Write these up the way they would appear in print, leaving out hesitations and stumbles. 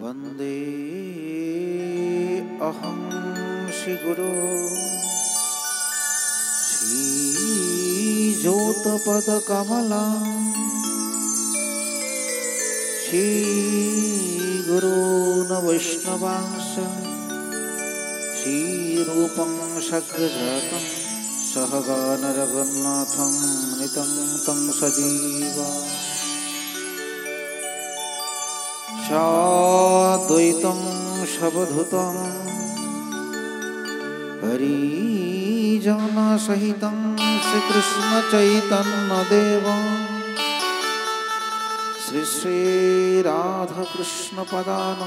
वन्दे अहं श्रीगुरो श्रीज्योतपदकमलं श्रीगुरून् वैष्णवांश श्रीरूपं सग्रजातं सहगणरघुनाथं नितं तं सजीवा साद्वैतं सवधूतं हरिजनसहितं श्रीकृष्णचैतन्यदेवं श्रीराधाकृष्णपदान्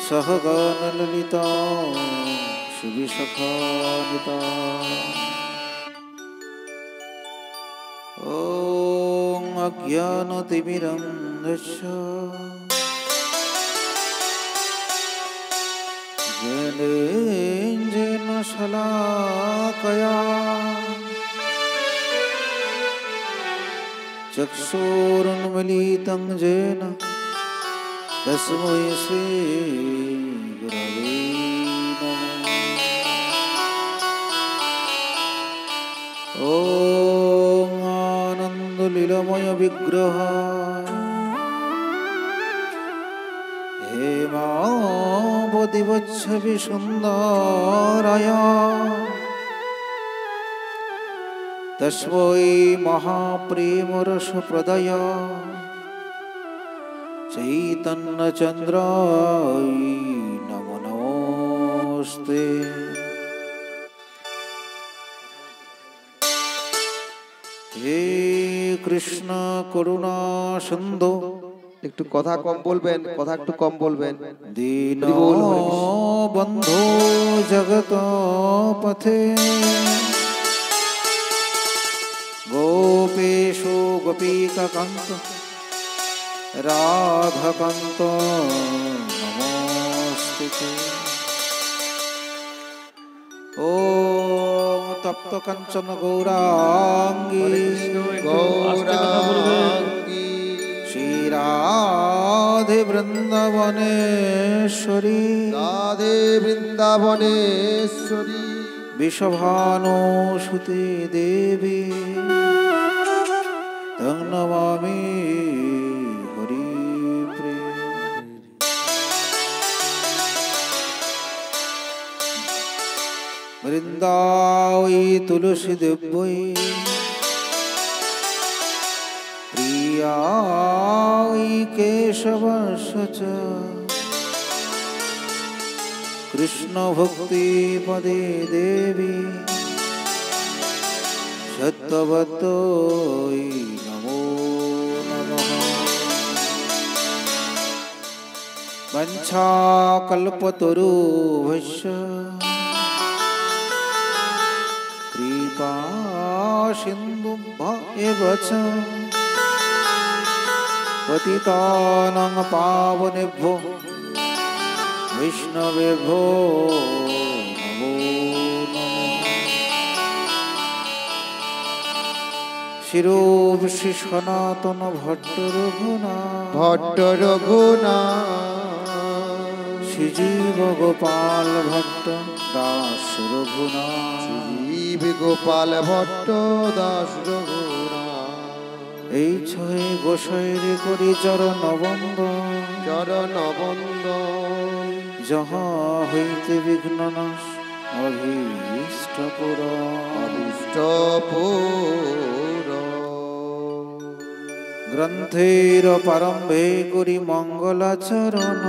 सहगणललिता शिविसखानिता ॐ अज्ञानतिमिरन्धस्य ज्ञानेन शलाकया चक्षुरुन्मीलितं येन तस्मै श्रीगुरवे नमः। ॐ आनन्दलीलमय विग्रह हेमावतिवच्छवि सुन्दराय तस्मै महाप्रेमरसप्रदाय चैतन्यचन्द्राय नमो नमस्ते। हे कृष्ण करुणा सिन्धु একটু কথা কম বলবেন, কথা একটু কম বলবেন। दीनबन्धो जगत्पथे गोपेशो गोपीकान्त राधाकान्त नमोस्तुते। ॐ तप्त कंचन गौरांगी গৌরাঙ্গী श्रीराधे वृंदावनेश्वरी রাধে বৃন্দাবনেশ্বরী विषभानुसुते देवी तं नमामि हरिप्रिये। वृंदावै तुलसी देव्यै प्रियायै केशवस्य च कृष्ण भक्ति पदे देवी सत्यवत्यै नमो नमः। वंशाकल्पतरुभ्यश्च कृपा सिन्धुभ्येव च पतितानां पावनेभ्यो वैष्णवेभ्यो नमो नमः। शिरोः श्री सनातन भट्ट रघुनाथ ভট্ট রঘুনাথ श्रीजीव गोपाल भट्ट दास रघुनाथ জীব গোপাল ভট্ট দাস রঘুনাথ এই ছয় গোসাইর করি চরণ বন্দন চরণ বন্দন যাহা হইতে বিঘ্ন নাশ অভীষ্ট পুরাণ গ্রন্থের প্রারম্ভে করি মঙ্গলাচরণ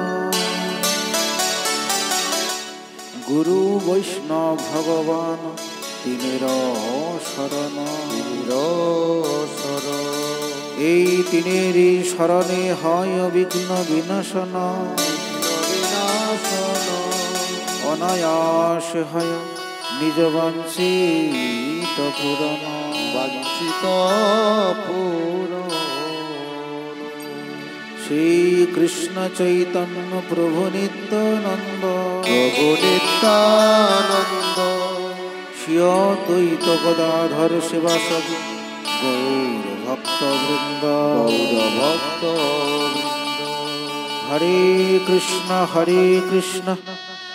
গুরু বৈষ্ণব ভগবান তিনের শরণ এই তিনেরই শরণে হয় বিঘ্ন বিনাশন অনায়াস হয় নিজ বাঞ্ছিত পূরণ বাঞ্ছিত পূরণ। শ্রীকৃষ্ণ চৈতন্য প্রভু নিত্যানন্দ প্রভু নিত্যানন্দ শ্রী অদ্বৈত গদাধর শিবাসাদি গৌর ভক্ত বৃন্দ গৌর ভক্ত হরে কৃষ্ণ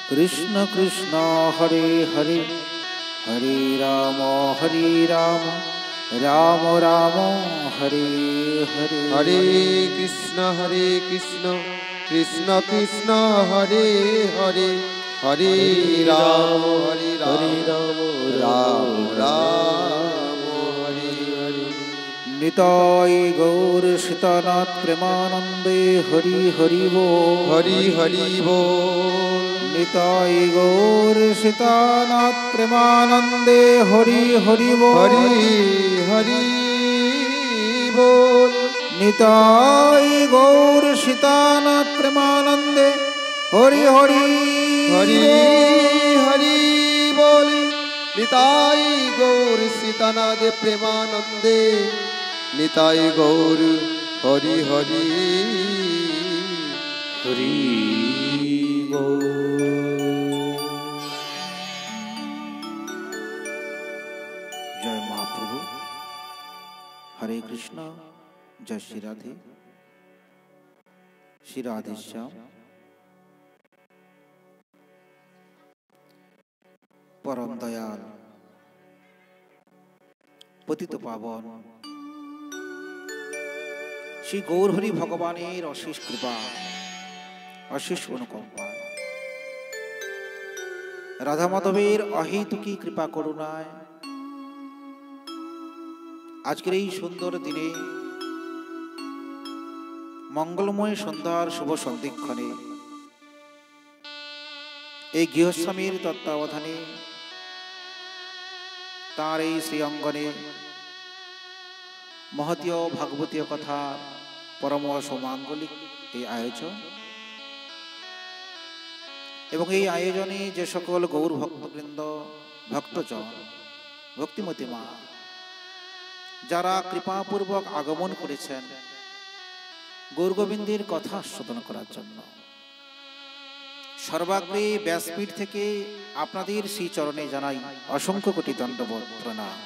কৃষ্ণ কৃষ্ণ হরে হরে, হরে রাম রাম রাম হরে হরে। হরে কৃষ্ণ কৃষ্ণ কৃষ্ণ হরে হরে, হরে রাম রাম রাম হরে হরে। নিতাই গৌর সীতানাথ প্রেমানন্দে হরি হরি বল, হরি হরি বল। নিতাই গৌর সীতানাথ প্রেমানন্দে হরি হরি বল, হরি হরি বল। নিতাই গৌর সীতানাথ প্রেমানন্দে হরি হরি হরি হরি বল। নিতাই গৌর সীতানাথ প্রেমানন্দে, নিতাই গৌর হরি হরি হরি বল। জয় মহাপ্রভু, হরে কৃষ্ণ, জয় শ্রী রাধে, শ্রী রাধেশ্যাম। পরম দয়াল পতিত পাবন শ্রী গৌরহরি ভগবানের অশেষ কৃপা, অশেষ অনুকম্পা, রাধা মাধবের অহেতুকী কৃপা করুণায় আজকের এই সুন্দর দিনে মঙ্গলময় সন্ধ্যার শুভ সন্ধিক্ষণে এই গৃহস্বামীর তত্ত্বাবধানে তাঁর এই শ্রী অঙ্গনে মহতীয় ভাগবতীয় কথা পরম সমাঙ্গলিক এই আয়োজন, এবং এই আয়োজনে যে সকল গৌর ভক্তবৃন্দ, ভক্তজন, ভক্তিমতী মা যারা কৃপাপূর্বক আগমন করেছেন গৌরগোবিন্দের কথা আস্বাদন করার জন্য, সর্বাগ্রে ব্যাসপীঠ থেকে আপনাদের শ্রী চরণে জানাই অসংখ্য কোটি দণ্ডবত প্রণাম।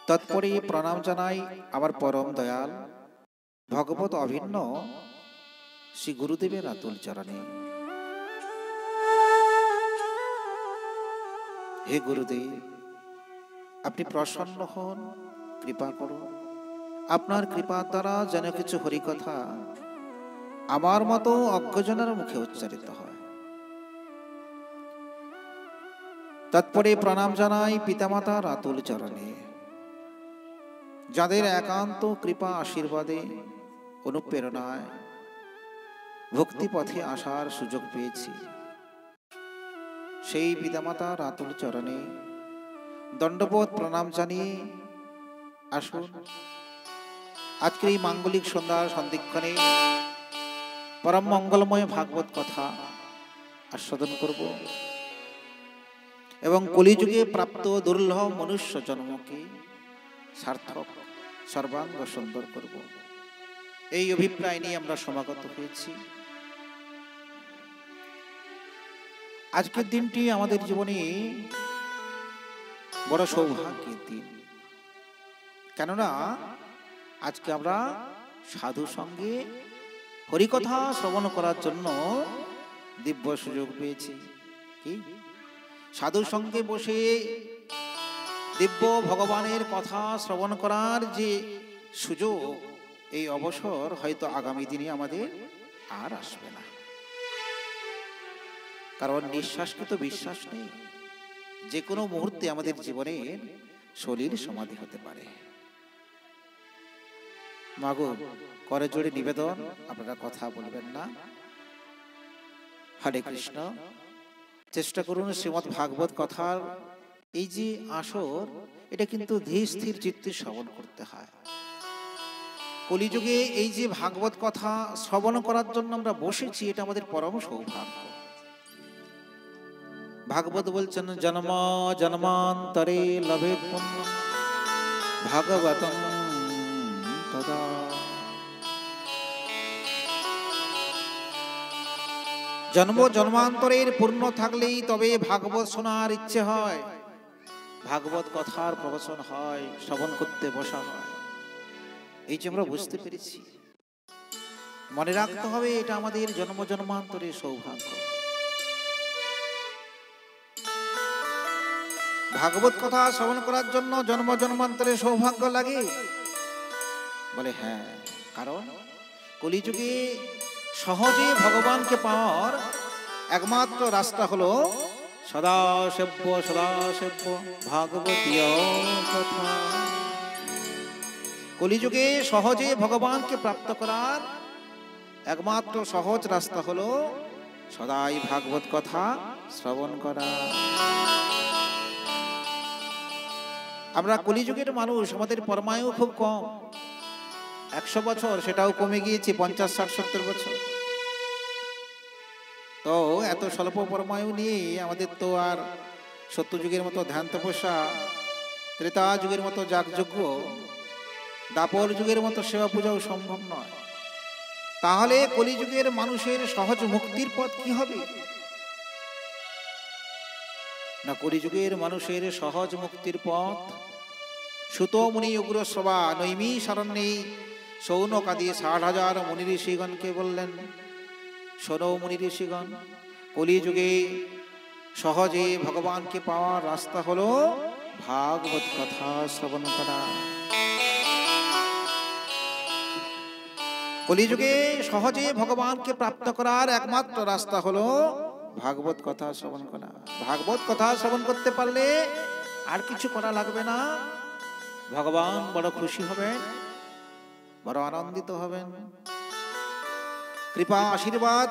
তৎপরে প্রণাম জানাই আমার পরম দয়াল ভগবত অভিন্ন শ্রী গুরুদেবের আতুল চরণে। হে গুরুদেব, আপনি প্রসন্ন হন, কৃপা করুন। আপনার কৃপার দ্বারা যেন কিছু হরিকথা আমার মতো অজ্ঞজনের মুখে উচ্চারিত হয়। তৎপরে প্রণাম জানাই পিতামাতার আতুল চরণে, যাদের একান্ত কৃপা আশীর্বাদে অনুপ্রেরণায় ভক্তি পথে আসার সুযোগ পেয়েছি। সেই পিতামাতার আতুল চরণে দণ্ডবোধ প্রণাম জানিয়ে আসুন আজকের এই মাঙ্গলিক সন্ধ্যার সন্ধিক্ষণে পরম মঙ্গলময় ভাগবত কথা আস্বাদন করব এবং কলিযুগে প্রাপ্ত দুর্লভ মনুষ্য জন্মকে সার্থক সর্বাঙ্গ সুন্দর করব, এই অভিপ্রায় নিয়ে আমরা সমাগত হয়েছি। আজকের দিনটি আমাদের জীবনে বড় সৌভাগ্যের দিন, কেননা আজকে আমরা সাধু সঙ্গে হরিকথা শ্রবণ করার জন্য দিব্য সুযোগ পেয়েছি। কি সাধু সঙ্গে বসে দিব্য ভগবানের কথা শ্রবণ করার যে সুযোগ, এই অবসর হয়তো আগামী দিনে আমাদের আর আসবে না, কারণ নিঃশ্বাসকে তো বিশ্বাস নেই, যে কোনো মুহূর্তে আমাদের জীবনের শরীর সমাধি হতে পারে। মাগো, করে জোড়ে নিবেদন, আপনারা কথা বলবেন না। হরে কৃষ্ণ। চেষ্টা করুন শ্রীমদ্ ভাগবত কথার এই যে আসর, এটা কিন্তু ধীর স্থির চিত্তে শ্রবণ করতে হয়। কলিযুগে এই যে ভাগবত কথা শ্রবণ করার জন্য আমরা বসেছি, এটা আমাদের পরম সৌভাগ্য। ভাগবত বলছেন, জন্ম জন্মান্তরে লভেত পুণ্য ভাগবতম তদা। জন্ম জন্মান্তরের পূর্ণ থাকলেই তবে ভাগবত শোনার ইচ্ছে হয়, ভাগবত কথার প্রবচন হয়, শ্রবণ করতে বসা হয়। এই যে আমরা বুঝতে পেরেছি, মনে রাখতে হবে এটা আমাদের জন্ম জন্মান্তরের সৌভাগ্য। ভাগবত কথা শ্রবণ করার জন্য জন্ম জন্মান্তরের সৌভাগ্য লাগে? বলে হ্যাঁ, কারণ কলিযুগে সহজে ভগবানকে পাওয়ার একমাত্র রাস্তা হলো সদাসেব্য সদাসেব্য ভাগবতীয় কথা। কলিযুগে সহজে ভগবানকে প্রাপ্ত করার একমাত্র সহজ রাস্তা হলো সদাই ভাগবত কথা শ্রবণ করা। আমরা কলিযুগের মানুষ, আমাদের পরমায়ু খুব কম, 100 বছর, সেটাও কমে গিয়েছে 50, 60, 70 বছর। তো এত স্বল্প পরমায়ু নিয়ে আমাদের তো আর সত্যযুগের মতো ধ্যান তপস্যা, ত্রেতা যুগের মতো যাগযজ্ঞ, দাপর যুগের মতো সেবা পূজাও সম্ভব নয়। তাহলে কলিযুগের মানুষের সহজ মুক্তির পথ কি হবে? না, কলিযুগের মানুষের সহজ মুক্তির পথ সুত মুনি উগ্র সভা নৈমিষারণ্যে সৌনক আদি 60,000 মুনি ঋষিগণকে বললেন, শোনো মুনি ঋষিগণ, কলিযুগে সহজে ভগবানকে পাওয়ার রাস্তা হলো ভাগবত কথা শ্রবণ করা। কলিযুগে সহজে ভগবানকে প্রাপ্ত করার একমাত্র রাস্তা হলো ভাগবত কথা শ্রবণ করা। ভাগবত কথা শ্রবণ করতে পারলে আর কিছু করা লাগবে না। ভগবান বড় খুশি হবেন, বড় আনন্দিত হবেন, কৃপা আশীর্বাদ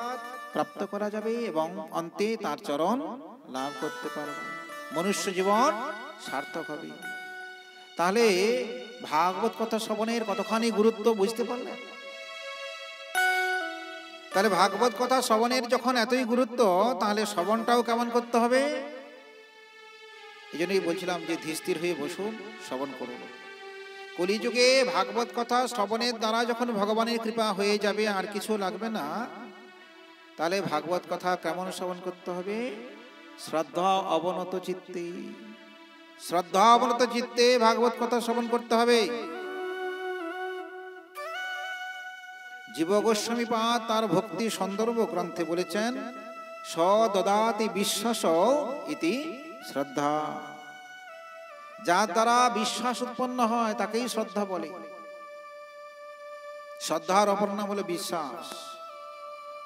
প্রাপ্ত করা যাবে এবং অন্তে তার চরণ লাভ করতে পারবে, মনুষ্য জীবন সার্থক হবে। তাহলে ভাগবত কথা শ্রবণের কতখানি গুরুত্ব বুঝতে পারলেন? তাহলে ভাগবত কথা শ্রবণের যখন এতই গুরুত্ব, তাহলে শ্রবণটাও কেমন করতে হবে? এই জন্যই বলছিলাম যে ধীর হয়ে বসুন, শ্রবণ করুন। কলিযুগে ভাগবত কথা শ্রবণের দ্বারা যখন ভগবানের কৃপা হয়ে যাবে, আর কিছু লাগবে না, তাহলে ভাগবত কথা কেমন শ্রবণ করতে হবে? শ্রদ্ধা অবনত চিত্তে, শ্রদ্ধা অবনত চিত্তে ভাগবত কথা শ্রবণ করতে হবে। জীব গোস্বামী পাদ তার ভক্তি সন্দর্ভ গ্রন্থে বলেছেন, সদদাতি বিশ্বাস ইতি শ্রদ্ধা। যার দ্বারা বিশ্বাস উৎপন্ন হয় তাকেই শ্রদ্ধা বলে। শ্রদ্ধার অপর নাম হলো বিশ্বাস।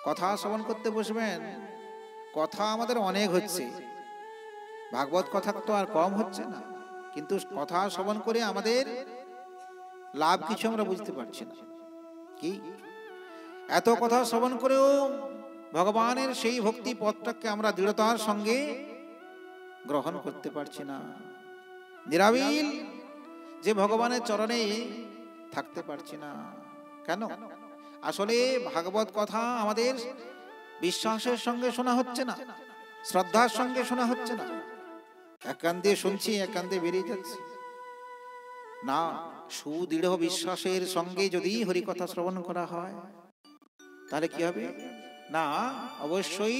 কথা শ্রবণ করতে বসবেন, কথা আমাদের অনেক হচ্ছে, ভাগবত কথা তো আর কম হচ্ছে না, কিন্তু কথা শ্রবণ করে আমাদের লাভ কিছু আমরা বুঝতে পারছি না। কি এত কথা শ্রবণ করেও ভগবানের সেই ভক্তি পথটাকে আমরা দৃঢ়তার সঙ্গে গ্রহণ করতে পারছি না, নিরাবিল যে ভগবানের চরণে থাকতে পারছি না। কেন? আসলে ভাগবত কথা আমাদের বিশ্বাসের সঙ্গে শোনা হচ্ছে না, শ্রদ্ধার সঙ্গে শোনা হচ্ছে না। এক কান দিয়ে শুনছি, এক কান দিয়ে বেরিয়ে যাচ্ছে না। সুদৃঢ় বিশ্বাসের সঙ্গে যদি হরিকথা শ্রবণ করা হয়, তাহলে কি হবে? না, অবশ্যই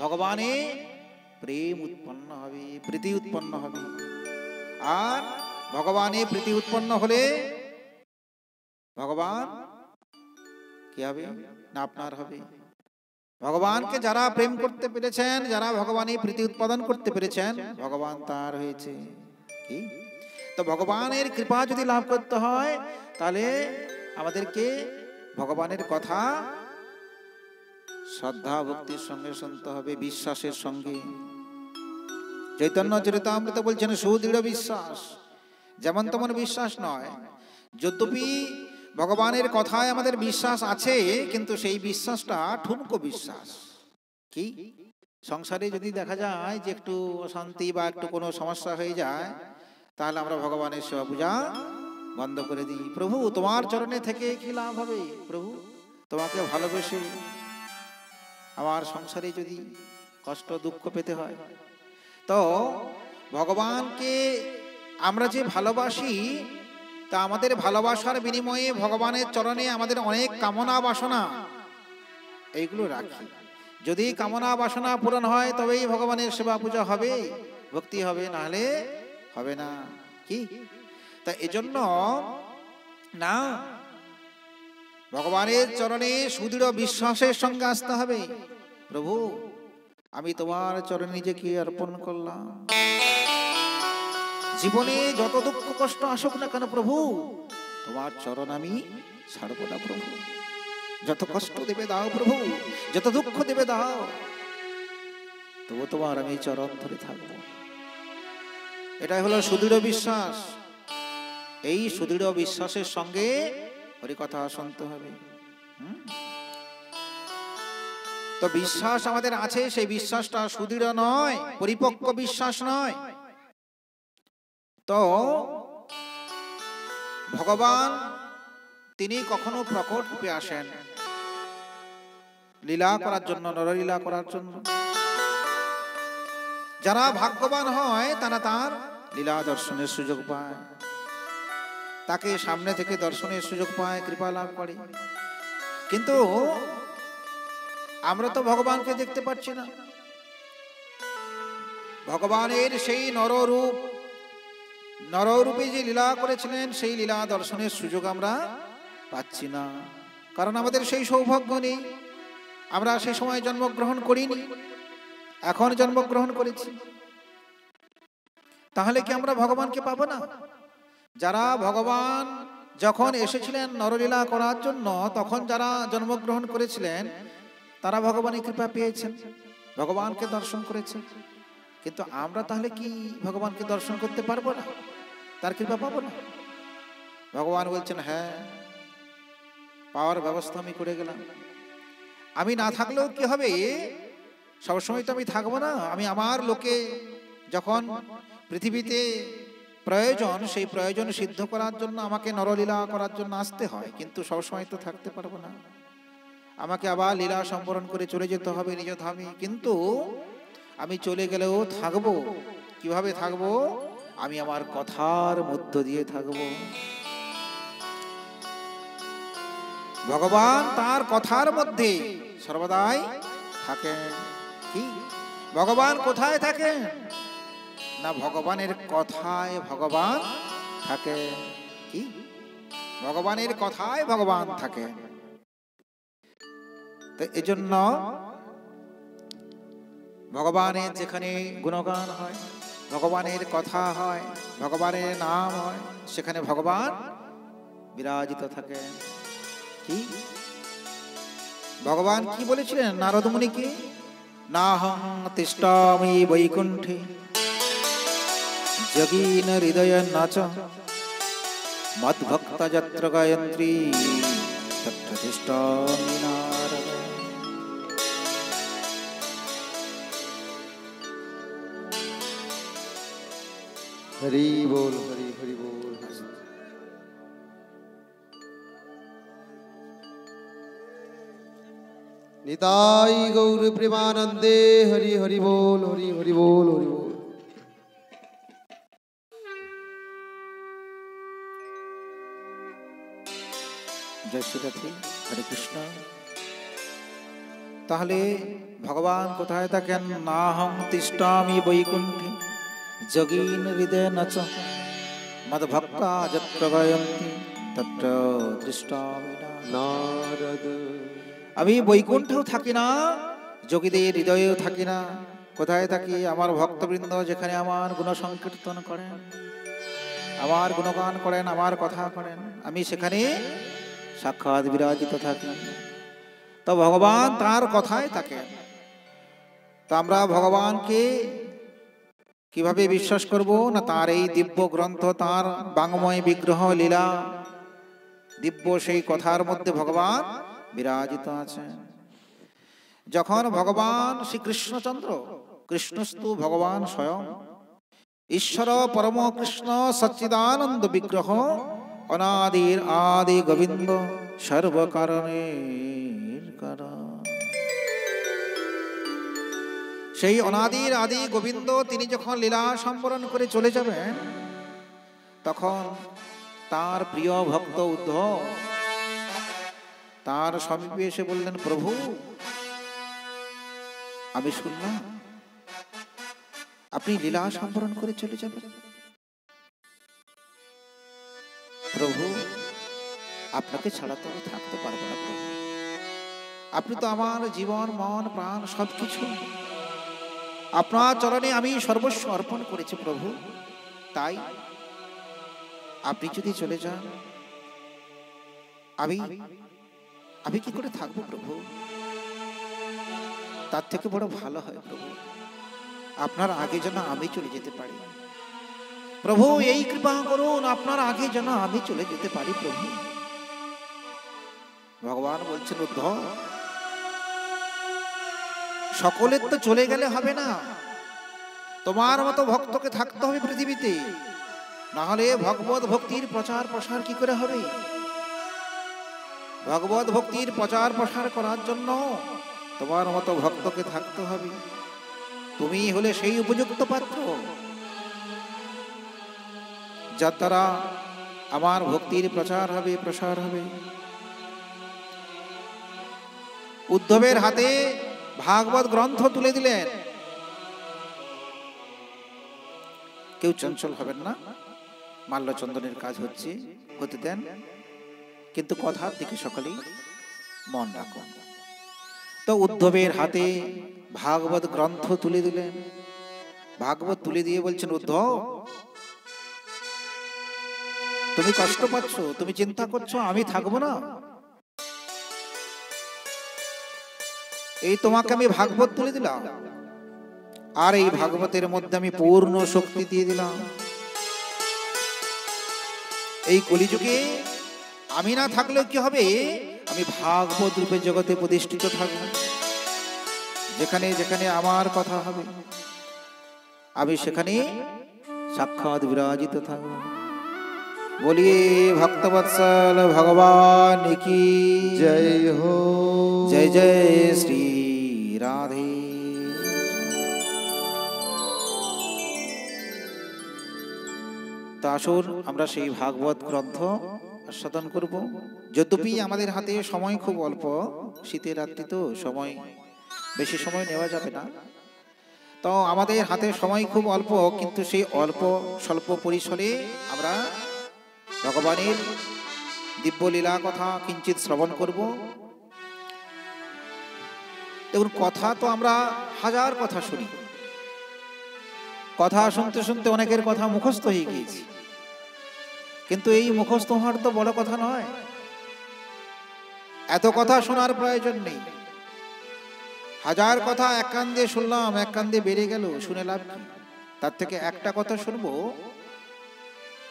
ভগবানে প্রেম উৎপন্ন হবে, প্রীতি উৎপন্ন হবে। আর ভগবানে প্রীতি উৎপন্ন হলে ভগবান কি হবে? না আপনার হবে। ভগবানকে যারা প্রেম করতে পেরেছেন, যারা ভগবানের প্রীতি উৎপাদন করতে পেরেছেন, ভগবান তার হয়েছে। কি তো ভগবানের কৃপা যদি লাভ করতে হয়, তাহলে আমাদেরকে ভগবানের কথা শ্রদ্ধা ভক্তির সঙ্গে শুনতে হবে, বিশ্বাসের সঙ্গে। চৈতন্য চরিতামৃত বলছেন সুদৃঢ় বিশ্বাস, যেমন তেমন বিশ্বাস নয়। যদ্যপি ভগবানের কথায় আমাদের বিশ্বাস আছে, কিন্তু সেই বিশ্বাসটা ঠুনকো বিশ্বাস। কি সংসারে যদি দেখা যায় যে একটু অশান্তি বা একটু কোনো সমস্যা হয়ে যায়, তাহলে আমরা ভগবানের সেবা পূজা বন্ধ করে দিই। প্রভু তোমার চরণে থেকে কি লাভ হবে? প্রভু তোমাকে ভালোবেসে আমার সংসারে যদি কষ্ট দুঃখ পেতে হয়, তো ভগবানকে আমরা যে ভালোবাসি, তা আমাদের ভালোবাসার বিনিময়ে ভগবানের চরণে আমাদের অনেক কামনা বাসনা এইগুলো রাখি। যদি কামনা বাসনা পূরণ হয়, তবেই ভগবানের সেবা পূজা হবে, ভক্তি হবে, নাহলে হবে না। কি তা এজন্য না, ভগবানের চরণে সুদৃঢ় বিশ্বাসের সঙ্গে আসতে হবে। প্রভু, আমি তোমার চরণে নিজেকে অর্পণ করলাম। জীবনে যত দুঃখ কষ্ট আসুক না কেন প্রভু, তোমার চরণ আমি ছাড়ব না প্রভু। যত কষ্ট দেবে দাও প্রভু, যত দুঃখ দেবে দাও, তবু তোমার আমি চরণ ধরে থাকবো। এটাই হলো সুদৃঢ় বিশ্বাস। এই সুদৃঢ় বিশ্বাসের সঙ্গে হরিকথা শুনতে হবে। তো বিশ্বাস আমাদের আছে, সেই বিশ্বাসটা সুদৃঢ় নয়, পরিপক্ক বিশ্বাস নয়। তো ভগবান তিনি কখনো প্রকট রূপে আসেন লীলা করার জন্য, নরলীলা করার জন্য। যারা ভাগ্যবান হয় তারা তার লীলা দর্শনের সুযোগ পায়, তাকে সামনে থেকে দর্শনের সুযোগ পায়, কৃপা লাভ করে। কিন্তু আমরা তো ভগবানকে দেখতে পাচ্ছি না। ভগবানের সেই নররূপে যে লীলা করেছিলেন, সেই লীলা দর্শনের সুযোগ আমরা পাচ্ছি না, কারণ আমাদের সেই সৌভাগ্য নেই। আমরা সেই সময় জন্মগ্রহণ করিনি, এখন জন্মগ্রহণ করেছি। তাহলে কি আমরা ভগবানকে পাবো না? যারা ভগবান যখন এসেছিলেন নরলীলা করার জন্য, তখন যারা জন্মগ্রহণ করেছিলেন তারা ভগবানের কৃপা পেয়েছেন, ভগবানকে দর্শন করেছেন। কিন্তু আমরা তাহলে কি ভগবানকে দর্শন করতে পারবো না? তার কৃপা পাবো না? ভগবান বলছেন, হ্যাঁ, পাওয়ার ব্যবস্থা আমি করে গেলাম। আমি না থাকলেও কি হবে, সবসময় তো আমি থাকবো না। আমি আমার লোকে যখন পৃথিবীতে প্রয়োজন, সেই প্রয়োজন সিদ্ধ করার জন্য আমাকে নরলীলা করার জন্য আসতে হয়, কিন্তু সবসময় তো থাকতে পারবো না। আমাকে আবার লীলা সম্বরণ করে চলে যেতে হবে নিজ ধামে। কিন্তু আমি চলে গেলেও থাকবো। কিভাবে থাকবো? আমি আমার কথার মধ্য দিয়ে থাকবো। ভগবান তার কথার মধ্যে সর্বদাই থাকেন। কি ভগবান কোথায় থাকেন? না, ভগবানের কথায় ভগবান থাকে। কি ভগবানের কথায় ভগবান থাকে। তো এজন্য ভগবানের যেখানে গুণগান হয়, ভগবানের কথা হয়, ভগবানের নাম হয়, সেখানে ভগবান বিরাজিত থাকে। কি ভগবান কি বলেছিলেন নারদ মুনিকে? নাহং তিষ্ঠামি বৈকুণ্ঠে যোগীন হৃদয় নাচ মদ্ভক্তা যত্র গায়ন্ত্রী তত্র তিষ্ঠামি নারদ। হরি বল, হরি হরি বল। নিতাই গৌর প্রেমানন্দে হরি হরি বল, হরি হরি বল, হরি বল। জয় শ্রীরাধে, হরে কৃষ্ণ। তাহলে ভগবান কোথায় থাকেন? নাহং তিষ্ঠামি বৈকুণ্ঠে যোগীন হৃদয় নাচ মদ্ভক্তা যত্র গায়ন্তি তত্র তিষ্ঠামি নারদ। আমি বৈকুণ্ঠেও থাকি না, যোগীদের হৃদয়েও থাকি না। কোথায় থাকি? আমার ভক্তবৃন্দ যেখানে আমার গুণ সংকীর্তন করেন, আমার গুণগান করেন, আমার কথা করেন, আমি সেখানে সাক্ষাৎ বিরাজিত থাকি। তো ভগবান তার কথায় থাকেন। তো আমরা ভগবানকে কিভাবে বিশ্বাস করব? না, তার এই দিব্য গ্রন্থ, তার বাংময় বিগ্রহ লীলা, দিব্য সেই কথার মধ্যে ভগবান বিরাজিত আছেন। যখন ভগবান শ্রীকৃষ্ণচন্দ্র, কৃষ্ণস্তু ভগবান স্বয়ং, ঈশ্বর পরম কৃষ্ণ সচ্চিদানন্দ বিগ্রহ, অনাদির আদি গোবিন্দ, সর্বকারণের কারণ। সেই অনাদির আদি গোবিন্দ তিনি যখন লীলা সম্বরণ করে চলে যাবেন, তখন তার প্রিয় ভক্ত উদ্ধব তার সমীপে এসে বললেন, প্রভু, আমি শুনলাম আপনি লীলা সম্বরণ করে চলে যাবেন। প্রভু, আপনাকে ছাড়া তো আমি থাকতে পারবো না প্রভু। আপনি তো আমার জীবন, মন, প্রাণ সবকিছু আপনার চরণে আমি সর্বস্ব অর্পণ করেছি প্রভু। তাই আপনি যদি চলে যান, আমি আমি কি করে থাকবো প্রভু? তার থেকে বড় ভালো হয় প্রভু, আপনার আগে যেন আমি চলে যেতে পারি। প্রভু এই কৃপা করুন, আপনার আগে যেন আমি চলে যেতে পারি প্রভু। ভগবান বলছেন, উদ্ধব, সকলের তো চলে গেলে হবে না, তোমার মতো ভক্তকে থাকতে হবে পৃথিবীতে, না হলে ভগবত ভক্তির প্রচার প্রসার কি করে হবে? ভগবত ভক্তির প্রচার প্রসার করার জন্য তোমার মতো ভক্তকে থাকতে হবে। তুমি হলে সেই উপযুক্ত পাত্র, যার দ্বারা আমার ভক্তির প্রচার হবে, প্রসার হবে। উদ্ধবের হাতে ভাগবত গ্রন্থ তুলে দিলেন। কেউ চঞ্চল হবেন না, মাল্যচন্দনের কাজ হচ্ছে, হতে দেন, কিন্তু কথার দিকে সকলেই মন রাখুন। তো উদ্ধবের হাতে ভাগবত গ্রন্থ তুলে দিলেন। ভাগবত তুলে দিয়ে বলছেন, উদ্ধব, তুমি কষ্ট পাচ্ছ, তুমি চিন্তা করছো আমি থাকবো না। এই তোমাকে আমি ভাগবত তুলে দিলাম, আর এই ভাগবতের মধ্যে আমি পূর্ণ শক্তি দিয়ে দিলাম। এই কলিযুগে আমি না থাকলেও কি হবে? আমি ভাগবত রূপে জগতে প্রতিষ্ঠিত থাকবো। যেখানে যেখানে আমার কথা হবে, আমি সেখানে সাক্ষাৎ বিরাজিত থাকবো। বলিয়ে ভক্তবৎসল ভগবান কি জয় হো। জয় জয় শ্রী রাধে। তো আসুন আমরা সেই ভাগবত গ্রন্থ আস্বাদন করব। যদ্যপি আমাদের হাতে সময় খুব অল্প, শীতের রাত্রি তো সময় বেশি সময় নেওয়া যাবে না, তো আমাদের হাতে সময় খুব অল্প, কিন্তু সেই অল্প স্বল্প পরিসরে আমরা ভগবানের দিব্য লীলা কথা কিঞ্চিত শ্রবণ করব। দেখুন, কথা তো আমরা হাজার কথা শুনি, কথা শুনতে শুনতে অনেকের কথা মুখস্থ হয়ে গিয়েছে, কিন্তু এই মুখস্থ হওয়ার তো বড় কথা নয়। এত কথা শোনার প্রয়োজন নেই। হাজার কথা এক কান দিয়ে শুনলাম, এক কান দিয়ে বেড়ে গেল, শুনে লাভ কি? তার থেকে একটা কথা শুনবো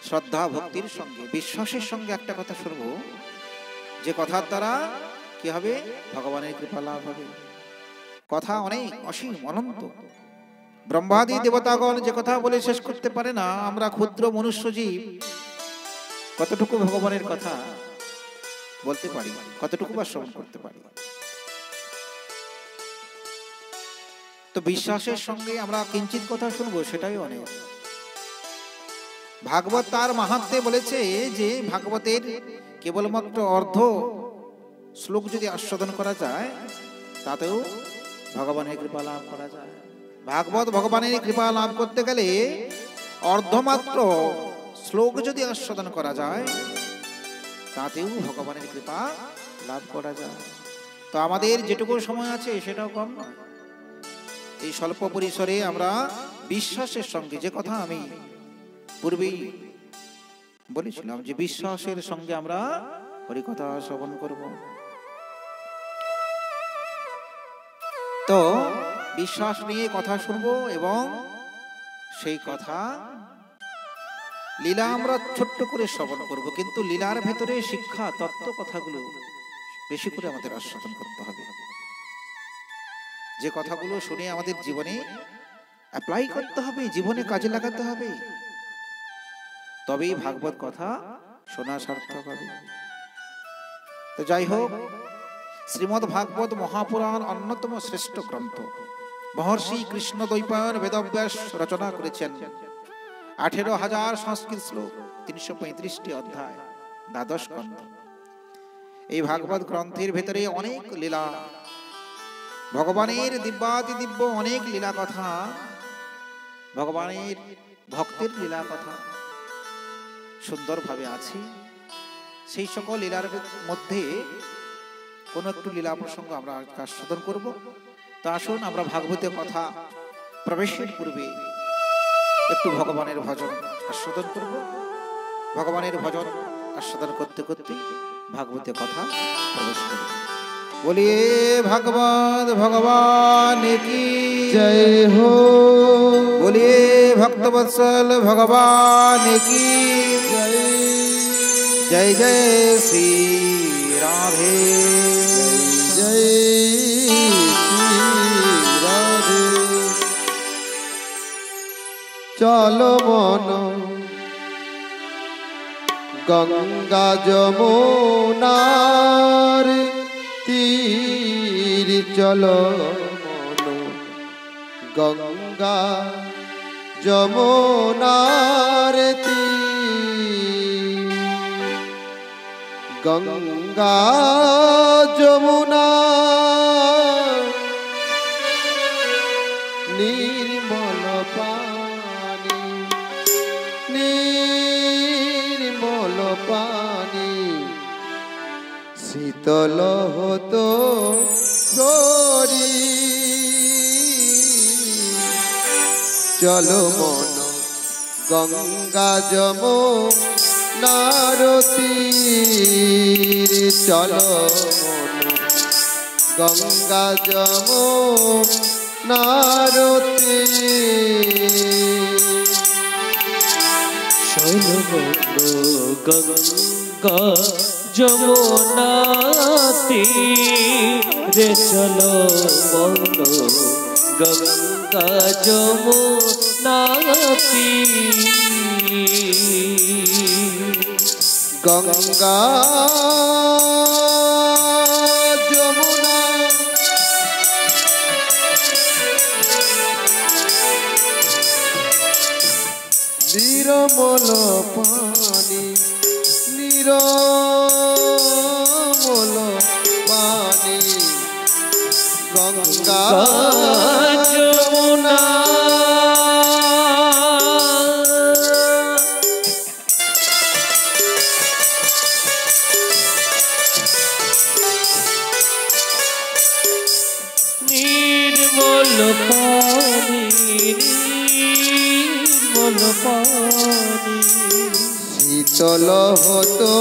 শ্রদ্ধা ভক্তির সঙ্গে, বিশ্বাসের সঙ্গে একটা কথা শুনবো, যে কথার দ্বারা কি হবে? ভগবানের কৃপা লাভ হবে। কথা অনেক, অসীম, অনন্ত। ব্রহ্মাদি দেবতাগণ যে কথা বলে শেষ করতে পারে না, আমরা ক্ষুদ্র মনুষ্য জীব কতটুকু ভগবানের কথা বলতে পারি, কতটুকু বা শ্রবণ করতে পারি? তো বিশ্বাসের সঙ্গে আমরা কিঞ্চিত কথা শুনবো, সেটাই অনেক। ভাগবত তার মাহাত্ম্যে বলেছে যে ভাগবতের কেবলমাত্র অর্ধ শ্লোক যদি আস্বাদন করা যায়, তাতেও ভগবানের কৃপা লাভ করা যায়। ভাগবত ভগবানের কৃপা লাভ করতে গেলে অর্ধমাত্র শ্লোক যদি আস্বাদন করা যায়, তাতেও ভগবানের কৃপা লাভ করা যায়। তো আমাদের যেটুকু সময় আছে সেটাও কম নয়। এই স্বল্প পরিসরে আমরা বিশ্বাসের সঙ্গে, যে কথা আমি পূর্বেই বলেছিলাম, যে বিশ্বাসের সঙ্গে আমরা হরিকথা শ্রবণ করব। তো বিশ্বাস নিয়ে কথা শুনবো, এবং সেই কথা লীলা আমরা ছোট্ট করে শ্রবণ করব, কিন্তু লীলার ভেতরে শিক্ষা তত্ত্ব কথাগুলো বেশি করে আমাদের আস্বাদন করতে হবে। যে কথাগুলো শুনে আমাদের জীবনে অ্যাপ্লাই করতে হবে, জীবনে কাজে লাগাতে হবে, তবেই ভাগবত কথা শোনা সার্থক হবে। তো যাই হোক, শ্রীমদ্ ভাগবত মহাপুরাণ অন্যতম শ্রেষ্ঠ গ্রন্থ। মহর্ষি কৃষ্ণ দ্বৈপায়ন বেদব্যাস রচনা করেছেন। 18,000 সংস্কৃত শ্লোক, 335টি অধ্যায়, 12 স্কন্ধ। এই ভাগবত গ্রন্থের ভেতরে অনেক লীলা, ভগবানের দিব্যাতি দিব্য অনেক লীলা কথা, ভগবানের ভক্তের লীলা কথা সুন্দরভাবে আছে। সেই সকল লীলার মধ্যে কোনো একটু লীলা প্রসঙ্গ আমরা আস্বাদন করব। তা আসুন আমরা ভাগবতের কথা প্রবেশের পূর্বে একটু ভগবানের ভজন আস্বাদন করব। ভগবানের ভজন আস্বাদন করতে করতে ভাগবতের কথা প্রবেশ করব। বলিয়ে ভগবান ভগবান কি जय हो। बोलिए भक्तवत्सल भगवान की जय जय जय श्री राधे जय श्री राधे। चलो मन गंगा जमुनार तीर चलो मन गंगा जमुनार तीर। गंगा जमुना निर्मल पानी निर्मल पानी शीतल হতো শরীর। চলো মন গঙ্গা যমুনার তীর। চলো মন গঙ্গা যমুনার তীর। চলো বন্ধু গঙ্গা যমুনা তীরে চলো বন্ধু গঙ্গা যমুনা গঙ্গা যমুনা নির্মল পানি নির্মল পানি। গঙ্গা যমুনা নির্মল পানি নির্মল পানি শীতল হতো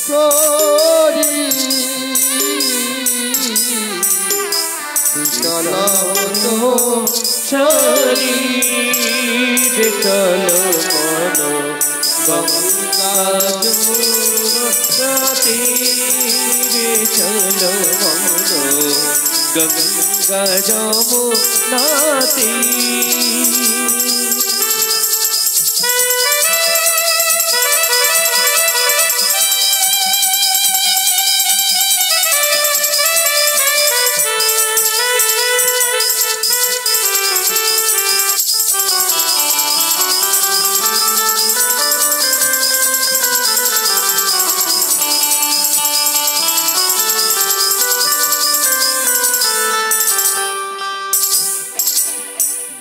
শরীর। শীতল হতো শরীর চলো মন গঙ্গা যমুনা তীরে চলো মন গঙ্গা যমুনা তীর।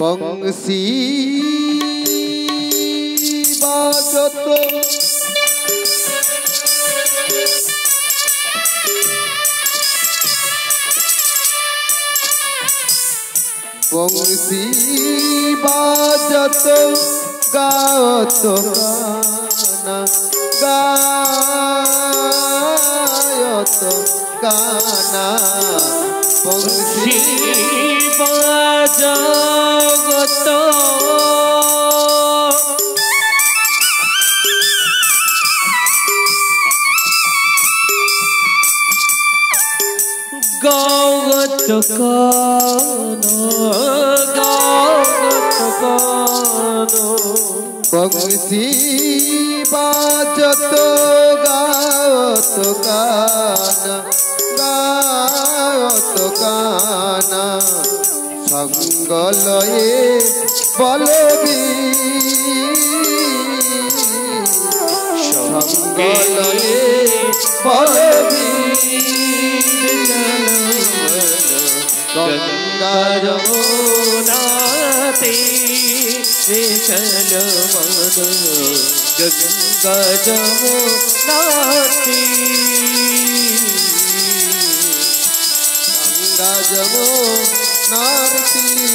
বংশী বাজত বংশী বাজত গায়ত গানা গায়ত গানা। বংশী জগত গৌগত কান গৌগত কান। বংশী বাজত গায়ত গানা গায়ত গানা। সঙ্গলয়ে বলবি সঙ্গলয়ে বলবি গঙ্গা যমুনা তীরে চলো মন গঙ্গা যমুনাতে গঙ্গা যমুনার তীর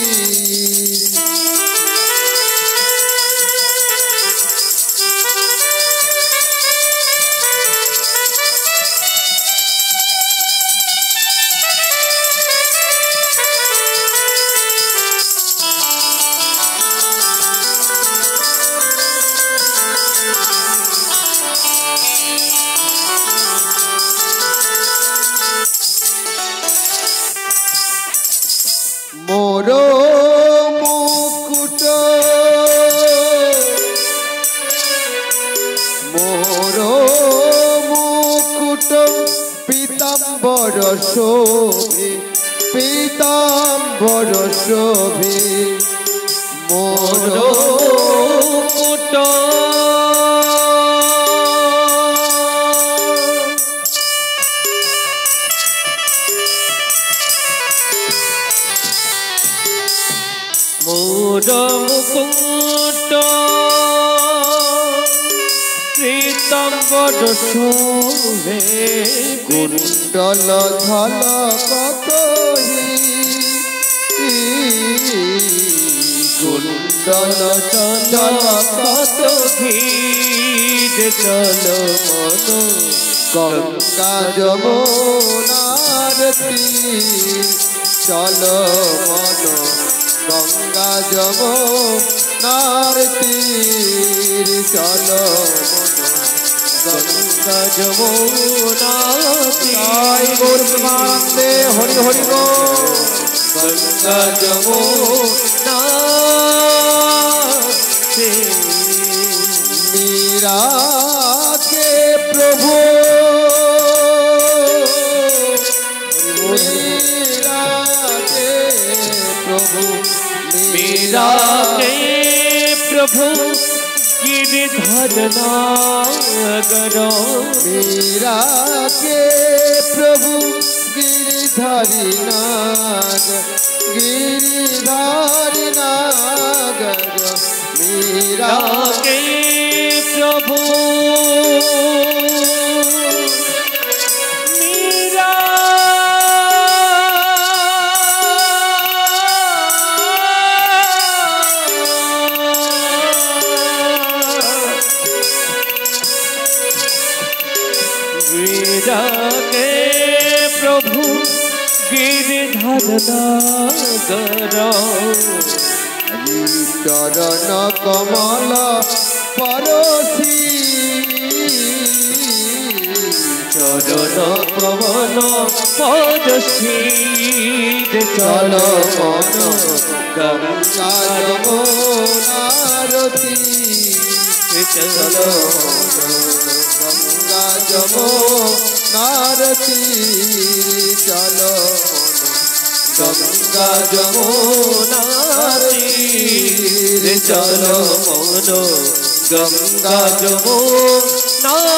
মোর মুকুট মোর মুকুট পীতাম্বর শোভে পীতাম্বর শোভে মোর মুকুট মোর মুকুট পীতাম্বর শোভে কুণ্ডল ঝলকত কুণ্ডল কত ধীর চল মন গঙ্গা যমুনার তীর চল মন গঙ্গা যমুনার তীর চল মন গঙ্গা যমুনাতে গৌর প্রেমানন্দে হরি হরি বল। গঙ্গা যমুনাতে मीरा के प्रभु मीरा के प्रभु मीरा के प्रभु गिरधर नागर मीरा के प्रभु गिरिधारी नागर मीरा के प्रभु मीरा मीरा के प्रभु गिरधर नागर चरण कमल परोसी चरण कमल पदसी चल मन गंगा यमुनारती चल गंगा यमुनारती चल गंगा যমুনাতে চল মন গঙ্গা যমুনাতে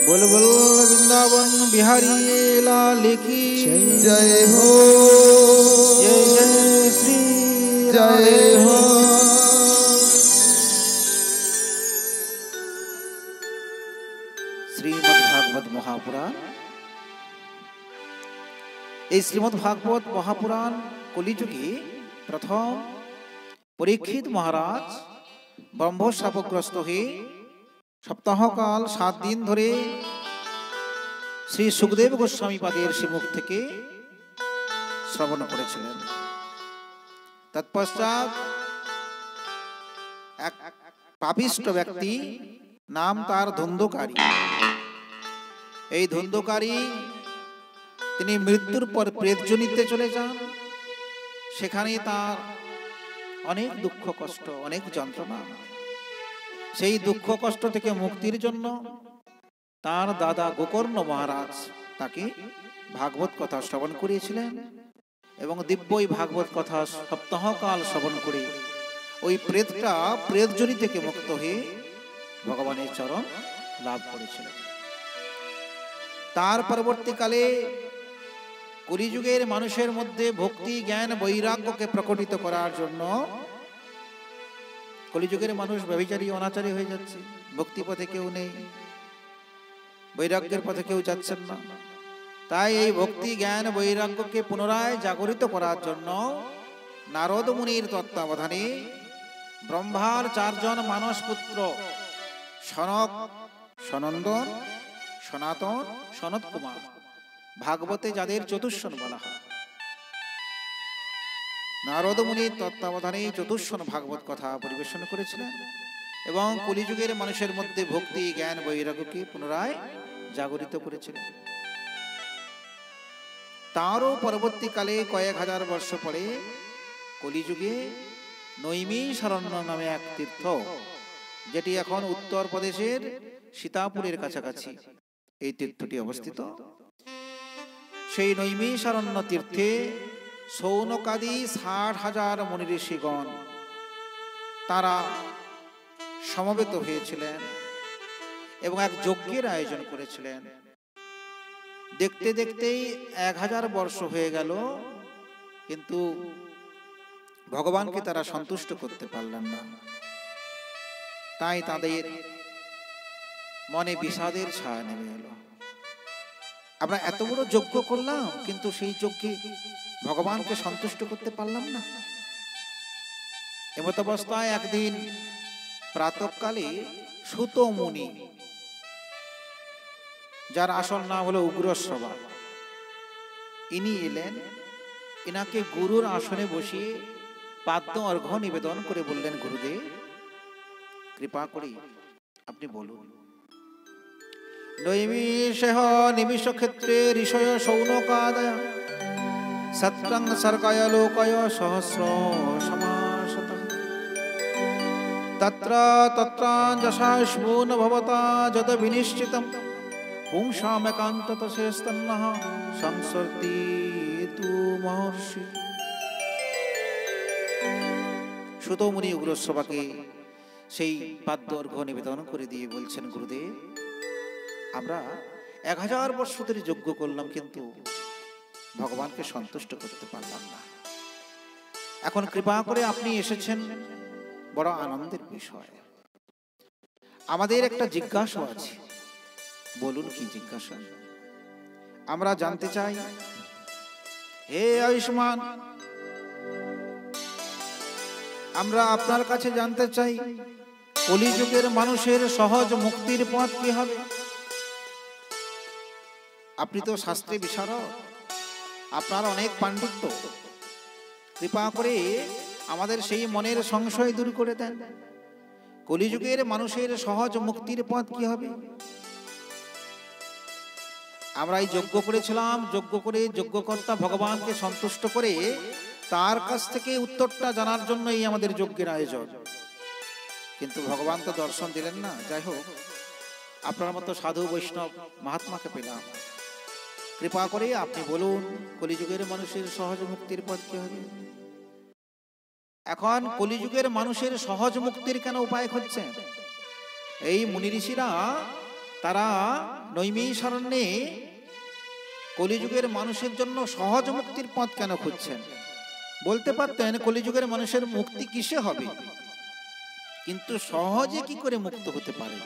बोल बोल वृंदावन बिहारी लाल की जय हो जय जय श्री जय हो শ্রীমদ্ ভাগবত মহাপুরাণ। এই শ্রীমদ্ ভাগবত মহাপুরাণ কলিযুগে প্রথম পরীক্ষিত মহারাজ ব্রহ্মশাপগ্রস্ত হয়ে সপ্তাহকাল 7 দিন ধরে শ্রী সুখদেব গোস্বামী পাদের শ্রীমুখ থেকে শ্রবণ করেছিলেন। তৎপশ্চাৎ এক পাপিষ্ঠ ব্যক্তি, নাম তার ধুন্ধকারী, এই ধুন্ধকারী তিনি মৃত্যুর পর প্রেতজনিতে চলে যান। সেখানে তার অনেক দুঃখ কষ্ট, অনেক যন্ত্রণা। সেই দুঃখ কষ্ট থেকে মুক্তির জন্য তার দাদা গোকর্ণ মহারাজ তাকে ভাগবত কথা শ্রবণ করিয়েছিলেন এবং দিব্যই ভাগবত কথা সপ্তাহকাল শ্রবণ করে ওই প্রেতটা প্রেতজনি থেকে মুক্ত হয়ে ভগবানের চরণ লাভ করেছিলেন। তার পরবর্তীকালে 7 দিন ধরে শ্রী সুখদেব গোস্বামী পাদের শ্রীমুখ থেকে শ্রবণ করেছিলেন এবং দিব্যই ভাগবত কথা সপ্তাহকাল শ্রবণ করে ভগবানের চরণ লাভ করেছিলেন। তার পরবর্তীকালে 7 দিন ধরে শ্রী সুখদেব গোস্বামী পাদের শ্রীমুখ থেকে শ্রবণ করেছিলেন কলিযুগের মানুষের মধ্যে ভক্তি জ্ঞান বৈরাগ্যকে প্রকটিত করার জন্য। কলিযুগের মানুষ ব্যভিচারী অনাচারী হয়ে যাচ্ছে, ভক্তি পথে কেউ নেই, বৈরাগ্যের পথে কেউ যাচ্ছেন না। তাই এই ভক্তি জ্ঞান বৈরাগ্যকে পুনরায় জাগরিত করার জন্য নারদ মুনির তত্ত্বাবধানে ব্রহ্মার 4 জন মানস পুত্র সনক, সনন্দন, সনাতন, সনত কুমার, ভাগবতে যাদের চতুষ্ষণ বলা হয়, নারদ মুনির তত্ত্বাবধানে চতুষ্ষণ ভাগবত কথা পরিবেশন করেছিলেন এবং কলিযুগের মানুষের মধ্যে ভক্তি জ্ঞান বৈরাগ্যকে পুনরায় জাগরিত করেছিলেন। তারও পরবর্তীকালে কয়েক হাজার বর্ষ পরে কলিযুগে নৈমিষারণ্য নামে এক তীর্থ, যেটি এখন উত্তরপ্রদেশের সীতাপুরের কাছাকাছি এই তীর্থটি অবস্থিত, সেই নৈমিষারণ্য তীর্থে সৌনকাদি 60,000 মুনি ঋষিগণ তারা সমবেত হয়েছিলেন এবং এক যজ্ঞের আয়োজন করেছিলেন। দেখতে দেখতেই 1000 বর্ষ হয়ে গেল, কিন্তু ভগবানকে তারা সন্তুষ্ট করতে পারলেন না। তাই তাদের মনে বিষাদের ছায়া নেমে এলো। আমরা এত বড় যজ্ঞ করলাম, কিন্তু সেই যজ্ঞে ভগবানকে সন্তুষ্ট করতে পারলাম না। এমত অবস্থায় একদিন প্রাতঃকালে সুত মুনি, যার আসল নাম হলো উগ্রশ্রবা, ইনি এলেন। ইনাকে গুরুর আসনে বসিয়ে পাদ্য অর্ঘ্য নিবেদন করে বললেন, গুরুদেব কৃপা করে আপনি বলুন, নৈমিষেহ নিমিষ ক্ষেত্রে ঋষয় সৌনকাদয় সত্রং সর্গায় লোকয় সহস্র সমাসতঃ তত্র তত্রাঞ্জসাশ্মূন ভবতা যদ বিনিশ্চিতম পুংসামেকান্তত শেস্তন্নঃ সংসর্তি তু মহর্ষি। সুত মুনি উগ্রশ্রবাকে সেই পাদ্য অর্ঘ্য নিবেদন করে দিয়ে বলছেন, গুরুদেব আমরা 1000 বর্ষ ধরে যজ্ঞ করলাম, কিন্তু ভগবানকে সন্তুষ্ট করতে পারলাম না। এখন কৃপা করে আপনি এসেছেন, বড় আনন্দের বিষয়। আমাদের একটা জিজ্ঞাসা আছে। বলুন কি জিজ্ঞাসা? আমরা জানতে চাই, হে আয়ুষ্মান, আমরা আপনার কাছে জানতে চাই কলিযুগের মানুষের সহজ মুক্তির পথ কি হবে? আপনি তো শাস্ত্রে বিশারদ, আপনার অনেক পাণ্ডিত্য, কৃপা করে আমাদের সেই মনের সংশয় দূর করে দেন। কলিযুগের মানুষের সহজ মুক্তির পথ কি হবে? আমরা এই যজ্ঞ করেছিলাম, যজ্ঞ করে যজ্ঞকর্তা ভগবানকে সন্তুষ্ট করে তার কাছ থেকে উত্তরটা জানার জন্যই আমাদের যজ্ঞের আয়োজন, কিন্তু ভগবান তো দর্শন দিলেন না। যাই হোক, আপনার মতো সাধু বৈষ্ণব মহাত্মাকে পেলাম, কৃপা করে আপনি বলুন কলিযুগের মানুষের সহজ মুক্তির পথ কি হবে? এখন কলিযুগের মানুষের সহজ মুক্তির কেন উপায় খুঁজছে? এই মুনি ঋষিরা তারা নৈমিষারণ্যে কলিযুগের মানুষের জন্য সহজ মুক্তির পথ কেন খুঁজছেন? বলতে পারতেন কলিযুগের মানুষের মুক্তি কিসে হবে, কিন্তু সহজে কি করে মুক্ত হতে পারে?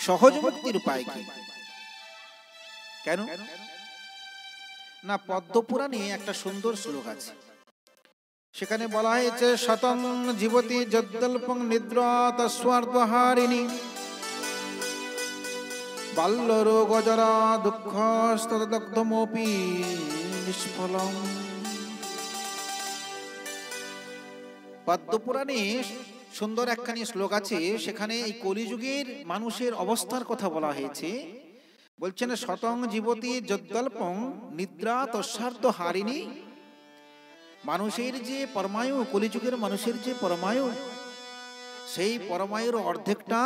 সহজ মুক্তির উপায় কি? কেন না, পদ্মপুরাণে একটা সুন্দর শ্লোক আছে, সেখানে বলা হয়েছে, শতং জীবতি যদ্দল্পং নিদ্রা তস্বার্ধহারিণী বাল্য রোগ জরা দুঃখ স্তদগ্ধমপি নিষ্ফলম। পদ্মপুরাণে সুন্দর একখানি শ্লোক আছে, সেখানে এই কলিযুগের মানুষের অবস্থার কথা বলা হয়েছে। বলছেন, শতং জীবতি যদ্দল্পং নিদ্রা তস্বার্ধহারিণী। মানুষের যে পরমায়ু, কলিযুগের মানুষের যে পরমায়ু, সেই পরমায়ুর অর্ধেকটা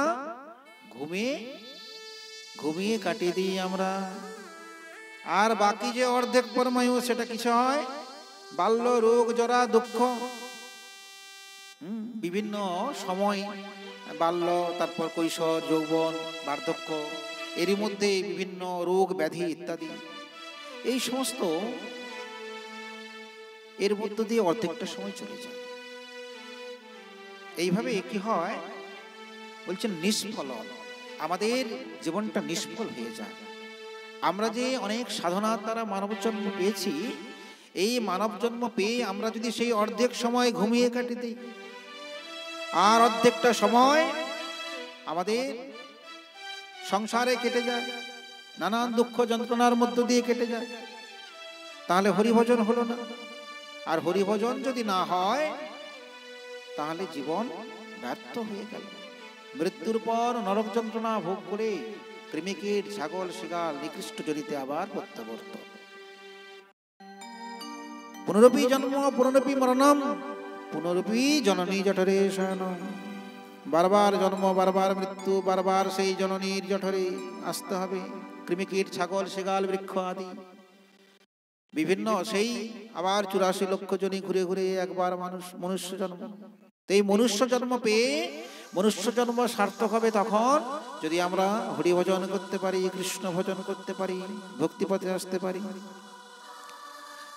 ঘুমিয়ে ঘুমিয়ে কাটিয়ে দিই আমরা, আর বাকি যে অর্ধেক পরমায়ু সেটা কিছু হয় বাল্য রোগ জরা দুঃখ। বিভিন্ন সময়, বাল্য, তারপর কৈশোর, যৌবন, বার্ধক্য, এরই মধ্যে বিভিন্ন রোগ ব্যাধি ইত্যাদি, এই সমস্ত এর মধ্য দিয়ে অর্ধেকটা সময় চলে যায়। এইভাবে কি হয় বলছেন, নিষ্ফল, আমাদের জীবনটা নিষ্ফল হয়ে যায়। আমরা যে অনেক সাধনার দ্বারা মানব জন্ম পেয়েছি, এই মানব জন্ম পেয়ে আমরা যদি সেই অর্ধেক সময় ঘুমিয়ে কাটি দিই, আর অর্ধেকটা সময় আমাদের সংসারে কেটে যায়, নানান দুঃখ যন্ত্রণার মধ্য দিয়ে কেটে যায়, তাহলে হরিভজন হলো না। আর হরিভজন যদি না হয় তাহলে জীবন ব্যর্থ হয়ে গেল। মৃত্যুর পর নরক যন্ত্রণা ভোগ করে কৃমিকীট, ছাগল, শিগাল নিকৃষ্ট জনিতে আবার প্রত্যাবর্ত। পুনরপি জন্ম পুনরপি মরণম পুনরপি জননী জঠরে শয়নম। বারবার জন্ম, বারবার মৃত্যু, বারবার সেই জননীর জঠরে আসতে হবে। কৃমিকীট, ছাগল, শিগাল, বৃক্ষ আদি বিভিন্ন সেই আবার 84 লক্ষ জনি ঘুরে ঘুরে একবার মনুষ্য জন্ম। এই মনুষ্য জন্ম পেয়ে মনুষ্য জন্ম সার্থক হবে তখন যদি আমরা হরি ভজন করতে পারি, কৃষ্ণ ভজন করতে পারি, ভক্তিপথে আসতে পারি।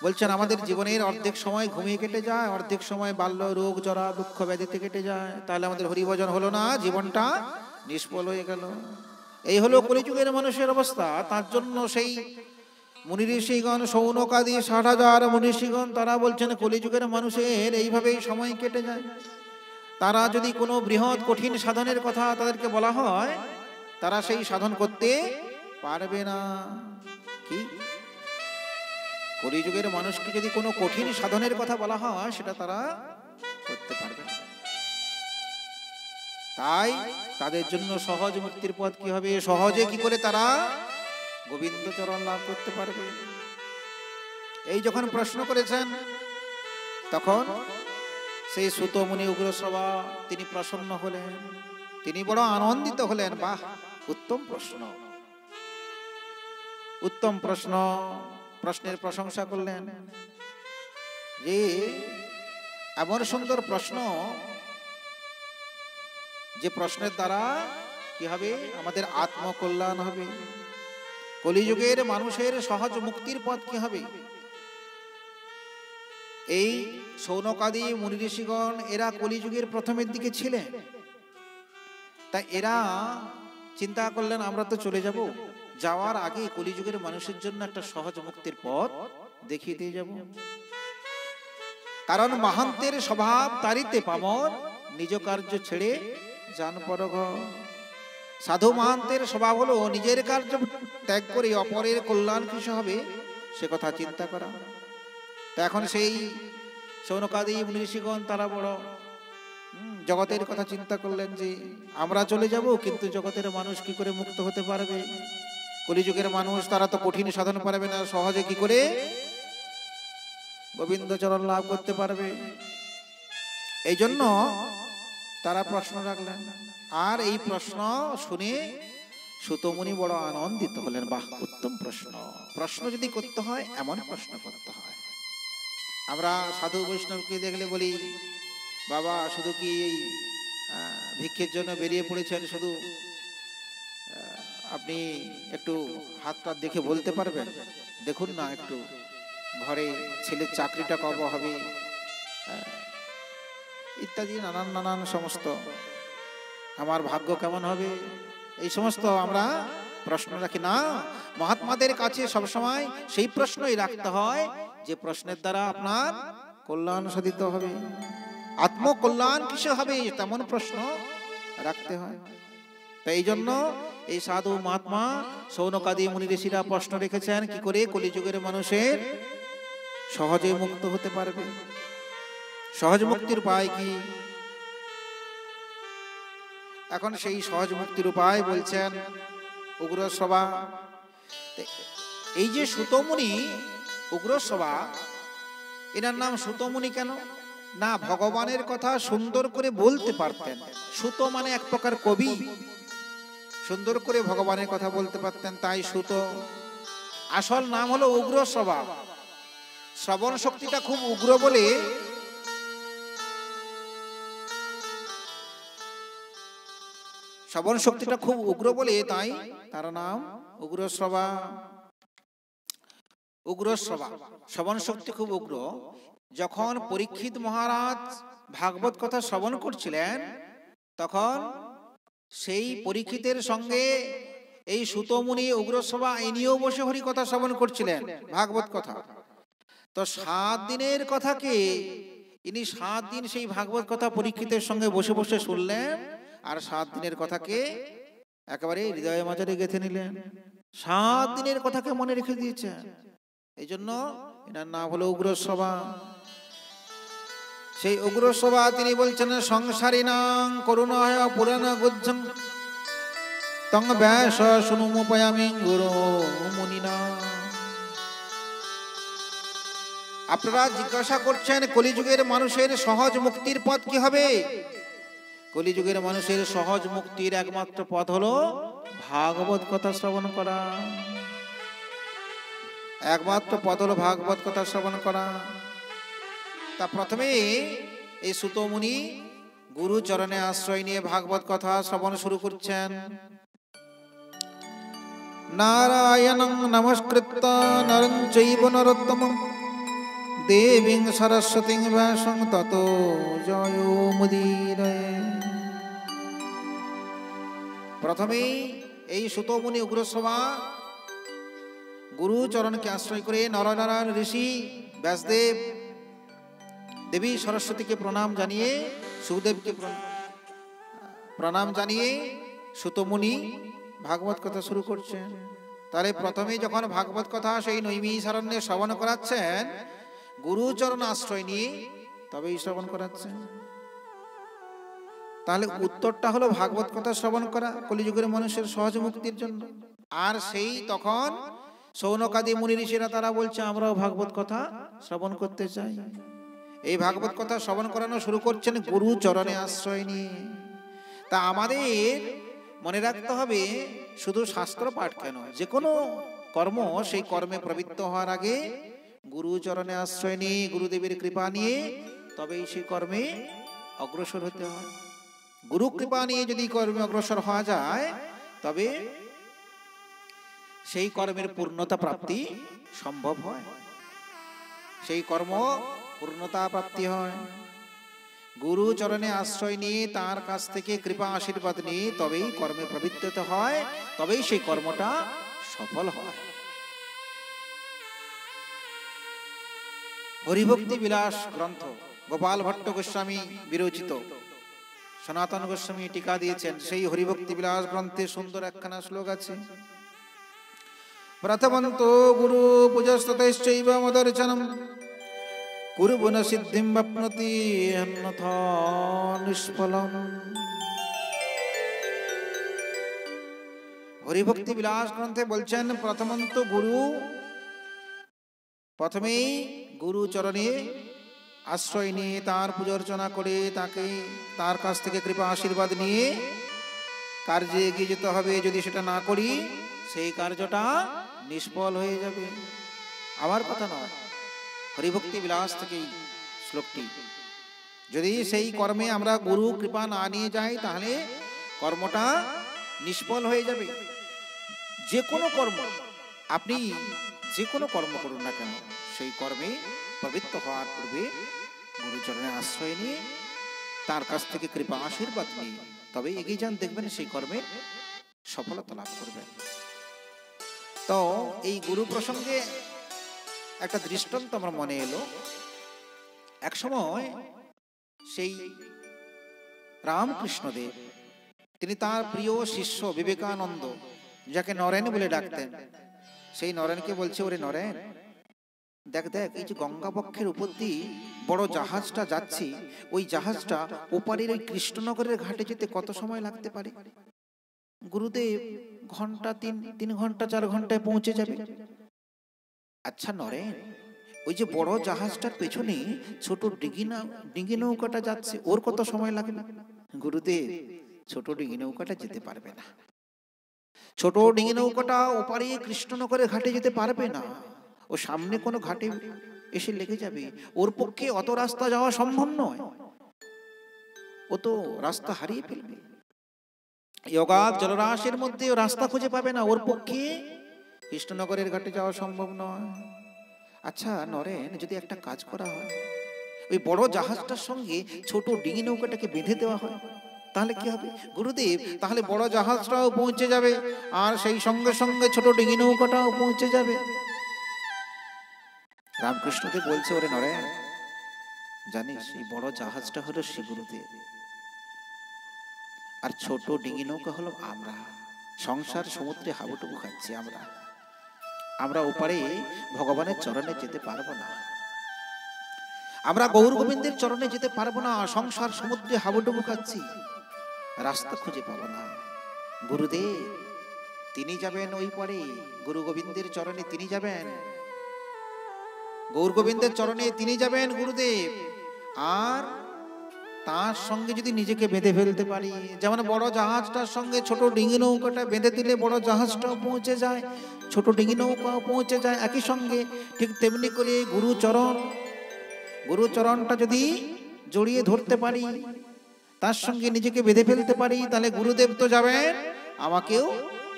বলছেন আমাদের জীবনের অর্ধেক সময় ঘুমিয়ে কেটে যায়, অর্ধেক সময় বাল্য, রোগ, জরা, দুঃখ, ব্যাধিতে কেটে যায়, তাহলে আমাদের হরিভজন হলো না, জীবনটা নিষ্ফল হয়ে গেল। এই হলো কলিযুগের মানুষের অবস্থা। তার জন্য সেই মুনি ঋষিগণ, শৌনকাদি 60,000 মুনি ঋষিগণ তারা বলছেন কলিযুগের মানুষের এইভাবেই সময় কেটে যায়। তারা যদি কোনো বৃহৎ কঠিন সাধনের কথা তাদেরকে বলা হয়, তারা সেই সাধন করতে পারবে না। কি কলিযুগের মানুষকে যদি কোনো কঠিন সাধনের কথা বলা হয়, সেটা তারা করতে পারবে না। তাই তাদের জন্য সহজ মুক্তির পথ কি হবে? সহজে কি করে তারা গোবিন্দ চরণ লাভ করতে পারবে? এই যখন প্রশ্ন করেছেন, তখন সেই সুত মুনি উগ্রশ্রবা তিনি প্রসন্ন হলেন, তিনি বড় আনন্দিত হলেন। বাহ, উত্তম প্রশ্ন, উত্তম প্রশ্ন। প্রশ্নের প্রশংসা করলেন যে এমন সুন্দর প্রশ্ন, যে প্রশ্নের দ্বারা কি হবে? আমাদের আত্মকল্যাণ হবে। কলিযুগের মানুষের সহজ মুক্তির পথ কি হবে? এই শৌনকাদি মুনি ঋষিগণ এরা কলিযুগের প্রথমের দিকে ছিলেন, তাই এরা চিন্তা করলেন আমরা তো চলে যাব, যাওয়ার আগে কলিযুগের মানুষের জন্য একটা সহজ মুক্তির পথ দেখিয়ে দিয়ে যাব। কারণ মহান্তের স্বভাব তারিতে পামর, নিজ কার্য ছেড়ে যান পরঘর। সাধু মহান্তের স্বভাব হলো নিজের কার্য ত্যাগ করে অপরের কল্যাণ কিছু হবে সে কথা চিন্তা করা। তো এখন সেই শৌনকাদি মুনি ঋষিগণ তারা বড় জগতের কথা চিন্তা করলেন যে আমরা চলে যাব, কিন্তু জগতের মানুষ কি করে মুক্ত হতে পারবে? কলিযুগের মানুষ তারা তো কঠিন সাধন পারবে না, সহজে কি করে গোবিন্দ চরণ লাভ করতে পারবে? এই জন্য তারা প্রশ্ন রাখলেন। আর এই প্রশ্ন শুনে সুতমুনি বড় আনন্দিত হলেন। বাহ, উত্তম প্রশ্ন। প্রশ্ন যদি করতে হয় এমন প্রশ্ন করতে হয়। আমরা সাধু বৈষ্ণবকে দেখলে বলি, বাবা শুধু কি এই ভিক্ষের জন্য বেরিয়ে পড়েছেন, শুধু আপনি একটু হাতটা দেখে বলতে পারবেন? দেখুন না একটু ঘরে ছেলের চাকরিটা কবে হবে ইত্যাদি নানান নানান সমস্ত, আমার ভাগ্য কেমন হবে, এই সমস্ত আমরা প্রশ্ন রাখি না। মহাত্মাদের কাছে সবসময় সেই প্রশ্নই রাখতে হয় যে প্রশ্নের দ্বারা আপনার কল্যাণ সাধিত হবে, আত্মকল্যাণ কিসে হবে তেমন প্রশ্ন রাখতে হয়। তাই এই জন্য এই সাধু মহাত্মা শৌনকাদি মুনি ঋষিরা প্রশ্ন রেখেছেন কি করে কলিযুগের মানুষের সহজে মুক্ত হতে পারবে। সহজ মুক্তির উপায় কি? এখন সেই সহজ মুক্তির উপায় বলছেন উগ্রশ্রবা। এই যে সুতমুনি উগ্রশ্রবা, এনার নাম সুতমুনি কেন? না, ভগবানের কথা সুন্দর করে বলতে পারতেন। সুত মানে এক প্রকার কবি, সুন্দর করে ভগবানের কথা বলতে পারতেন, তাই সুত। আসল নাম হলো উগ্রশ্রবা। শ্রবণ শক্তিটা খুব উগ্র বলে শ্রবণ শক্তিটা খুব উগ্র বলে তাই তার নাম উগ্রশ্রবা। উগ্রশ্রবা শ্রবণ শক্তি খুব উগ্র। যখন পরীক্ষিত মহারাজ ভাগবত কথা শ্রবণ করছিলেন, তখন সেই পরীক্ষিতের সঙ্গে এই সুতমুনি উগ্রশ্রবা ইনিও বসে হরি কথা শ্রবণ করছিলেন, ভাগবত কথা। তো 7 দিনের কথাকে ইনি 7 দিন সেই ভাগবত কথা পরীক্ষিতের সঙ্গে বসে বসে শুনলেন, আর 7 দিনের কথাকে একেবারে হৃদয়ের মাঝে গেঁথে নিলেন। 7 দিনের কথাকে মনে রেখে দিয়েছেন। এই জন্য এনার নাম হলো উগ্রশ্রবা। সেই উগ্রশ্রবা তিনি বলছেন, সংসারিণাং করুণায় পুরাণ গুজ্জং তং ব্যাস শুনুমুপয়ামি গুরু মুনিনা। আপনারা জিজ্ঞাসা করছেন কলিযুগের মানুষের সহজ মুক্তির পথ কি হবে? কলিযুগের মানুষের সহজ মুক্তির একমাত্র পথ হলো ভাগবত কথা শ্রবণ করা। একমাত্র পথ হলো ভাগবত কথা শ্রবণ করা। তা প্রথমে এই সুতমুনি গুরু চরণে আশ্রয় নিয়ে ভাগবত কথা শ্রবণ শুরু করছেন। নারায়ণং নমস্কৃত্য নরং চৈব নরোত্তমং দেবীং সরস্বতীং ব্যাসং ততো জয়োমুদীরয়ে। প্রথমে এই সুতমুনি উগ্রশ্রবা গুরু চরণকে আশ্রয় করে নরনারায়ণ ঋষি ব্যাসদেব, দেবী সরস্বতীকে প্রণাম জানিয়ে, সুখদেবকে প্রণাম জানিয়ে সুতমুনি ভাগবত কথা শুরু করছেন। তাহলে প্রথমে যখন ভাগবত কথা সেই নৈমিষারণ্যে শ্রবণ করাচ্ছেন, গুরুচরণ আশ্রয় নিয়ে তবেই শ্রবণ করাচ্ছেন। তাহলে উত্তরটা হলো ভাগবত কথা শ্রবণ করা কলিযুগের মানুষের সহজ মুক্তির জন্য। আর সেই তখন সৌনকাদি মুনি ঋষিরা তারা বলছে আমরাও ভাগবত কথা শ্রবণ করতে চাই। এই ভাগবত কথা শ্রবণ করানো শুরু করছেন গুরু চরণে আশ্রয় নিয়ে। তা আমাদের মনে রাখতে হবে, শুধু শাস্ত্র পাঠ কেন, যে কোনো কর্ম, সেই কর্মে প্রবৃত্ত হওয়ার আগে গুরু চরণে আশ্রয় নিয়ে, গুরুদেবের কৃপা নিয়ে তবেই সেই কর্মে অগ্রসর হতে হয়। গুরু কৃপা নিয়ে যদি কর্মে অগ্রসর হওয়া যায়, তবে সেই কর্মের পূর্ণতা প্রাপ্তি সম্ভব হয়, সেই কর্ম পূর্ণতা প্রাপ্তি হয়। গুরু চরণে আশ্রয় নিয়ে তার কাছ থেকে কৃপা আশীর্বাদ নিয়ে তবেই কর্মে প্রবৃত্ত হয়, তবেই সেই কর্মটা সফল হয়। হরিভক্তি বিলাস গ্রন্থ গোপাল ভট্ট গোস্বামী বিরচিত, সনাতন গোস্বামী টিকা দিয়েছেন। সেই হরিভক্তি বিলাস গ্রন্থে সুন্দর একখানা শ্লোক আছে। প্রথমন্ত গুরু পূজস্ততৈশ্চৈব মদর্চনম কুর্বন সিদ্ধিম বাপ্নতি অন্যথা নিষ্ফলম। হরিভক্তি বিলাস গ্রন্থে বলছেন, প্রথমন্ত গুরু, প্রথমেই গুরু চরণে আশ্রয় নিয়ে তার পূজার্চনা করে তাকে, তার কাছ থেকে কৃপা আশীর্বাদ নিয়ে কার্যে এগিয়ে যেতে হবে। যদি সেটা না করি, সেই কার্যটা নিষ্ফল হয়ে যাবে। আমার কথা নয়, হরিভক্তি বিলাস থেকে শ্লোকটি। যদি সেই কর্মে আমরা গুরু কৃপা না নিয়ে যাই, তাহলে কর্মটা নিষ্ফল হয়ে যাবে। যে কোনো কর্ম, আপনি যে কোনো কর্ম করুন না কেন, সেই কর্মে প্রবৃত্ত হওয়ার পূর্বে গুরুচরণে আশ্রয় নিয়ে তার কাছ থেকে কৃপা আশীর্বাদ নিয়ে তবে এগিয়ে যান, দেখবেন সেই কর্মে সফলতা লাভ করবেন। তো এই গুরু প্রসঙ্গে একটা দৃষ্টান্ত আমার মনে এলো। এক সময় সেই রামকৃষ্ণদেব, তিনি তার প্রিয় শিষ্য বিবেকানন্দ, যাকে নরেন বলে ডাকতেন, সেই নরেনকে বলছে, ওরে নরেন, দেখ দেখ, এই যে গঙ্গাবক্ষের উপর দিয়ে বড় জাহাজটা যাচ্ছে, ওই জাহাজটা ওপারের ওই কৃষ্ণনগরের ঘাটে যেতে কত সময় লাগতে পারে? গুরুদেব, ঘন্টা 3 ঘন্টা 4 ঘন্টায় পৌঁছে যাবে। আচ্ছা নরেন, ওই যে বড় জাহাজটার পেছনে ছোট ডিঙি নৌকাটা যাচ্ছে, ওর কত সময় লাগবে? গুরুদেব, ছোট ডিঙি নৌকাটা যেতে পারবে না। ছোট ডিঙি নৌকাটা ওপারে কৃষ্ণনগরের ঘাটে যেতে পারবে না, ও সামনে কোনো ঘাটে এসে লেগে যাবে। ওর পক্ষে অত রাস্তা যাওয়া সম্ভব নয়, ও তো রাস্তা হারিয়ে ফেলবে। অগাধ জলরাশির মধ্যে ও রাস্তা খুঁজে পাবে না, ওর পক্ষে কৃষ্ণনগরের ঘাটে যাওয়া সম্ভব নয়। আচ্ছা নরেন, যদি একটা কাজ করা হয়, ওই বড় জাহাজটার সঙ্গে ছোট ডিঙি নৌকাটাকে বেঁধে দেওয়া হয়, তাহলে কি হবে গুরুদেব? তাহলে বড় জাহাজটাও পৌঁছে যাবে, আর সেই সঙ্গে সঙ্গে ছোট ডিঙি নৌকাটাও পৌঁছে যাবে। রামকৃষ্ণকে বলছে, ওরে নরেন, জানিস এই বড় জাহাজটা হলো শ্রী গুরুদেব, আর ছোট ডিঙি নৌকা হলো আমরা। সংসার সমুদ্রে হাবুডুবু খাচ্ছি আমরা, আমরা ওপারে ভগবানের চরণে যেতে পারবো না, আমরা গৌর গোবিন্দের চরণে যেতে পারবো না। সংসার সমুদ্রে হাবুডুবু খাচ্ছি, রাস্তা খুঁজে পাবো না। গুরুদেব তিনি যাবেন ওই পারে, গুরু গোবিন্দের চরণে তিনি যাবেন, গৌর গোবিন্দের চরণে তিনি যাবেন গুরুদেব। আর তার সঙ্গে যদি নিজেকে বেঁধে ফেলতে পারি, যেমন বড় জাহাজটার সঙ্গে ছোট ডিঙি নৌকাটা বেঁধে দিলে বড় জাহাজটাও পৌঁছে যায়, ছোট ডিঙি নৌকাও পৌঁছে যায় একই সঙ্গে, ঠিক তেমনি করে গুরুচরণটা যদি জড়িয়ে ধরতে পারি, তার সঙ্গে নিজেকে বেঁধে ফেলতে পারি, তাহলে গুরুদেব তো যাবেন, আমাকেও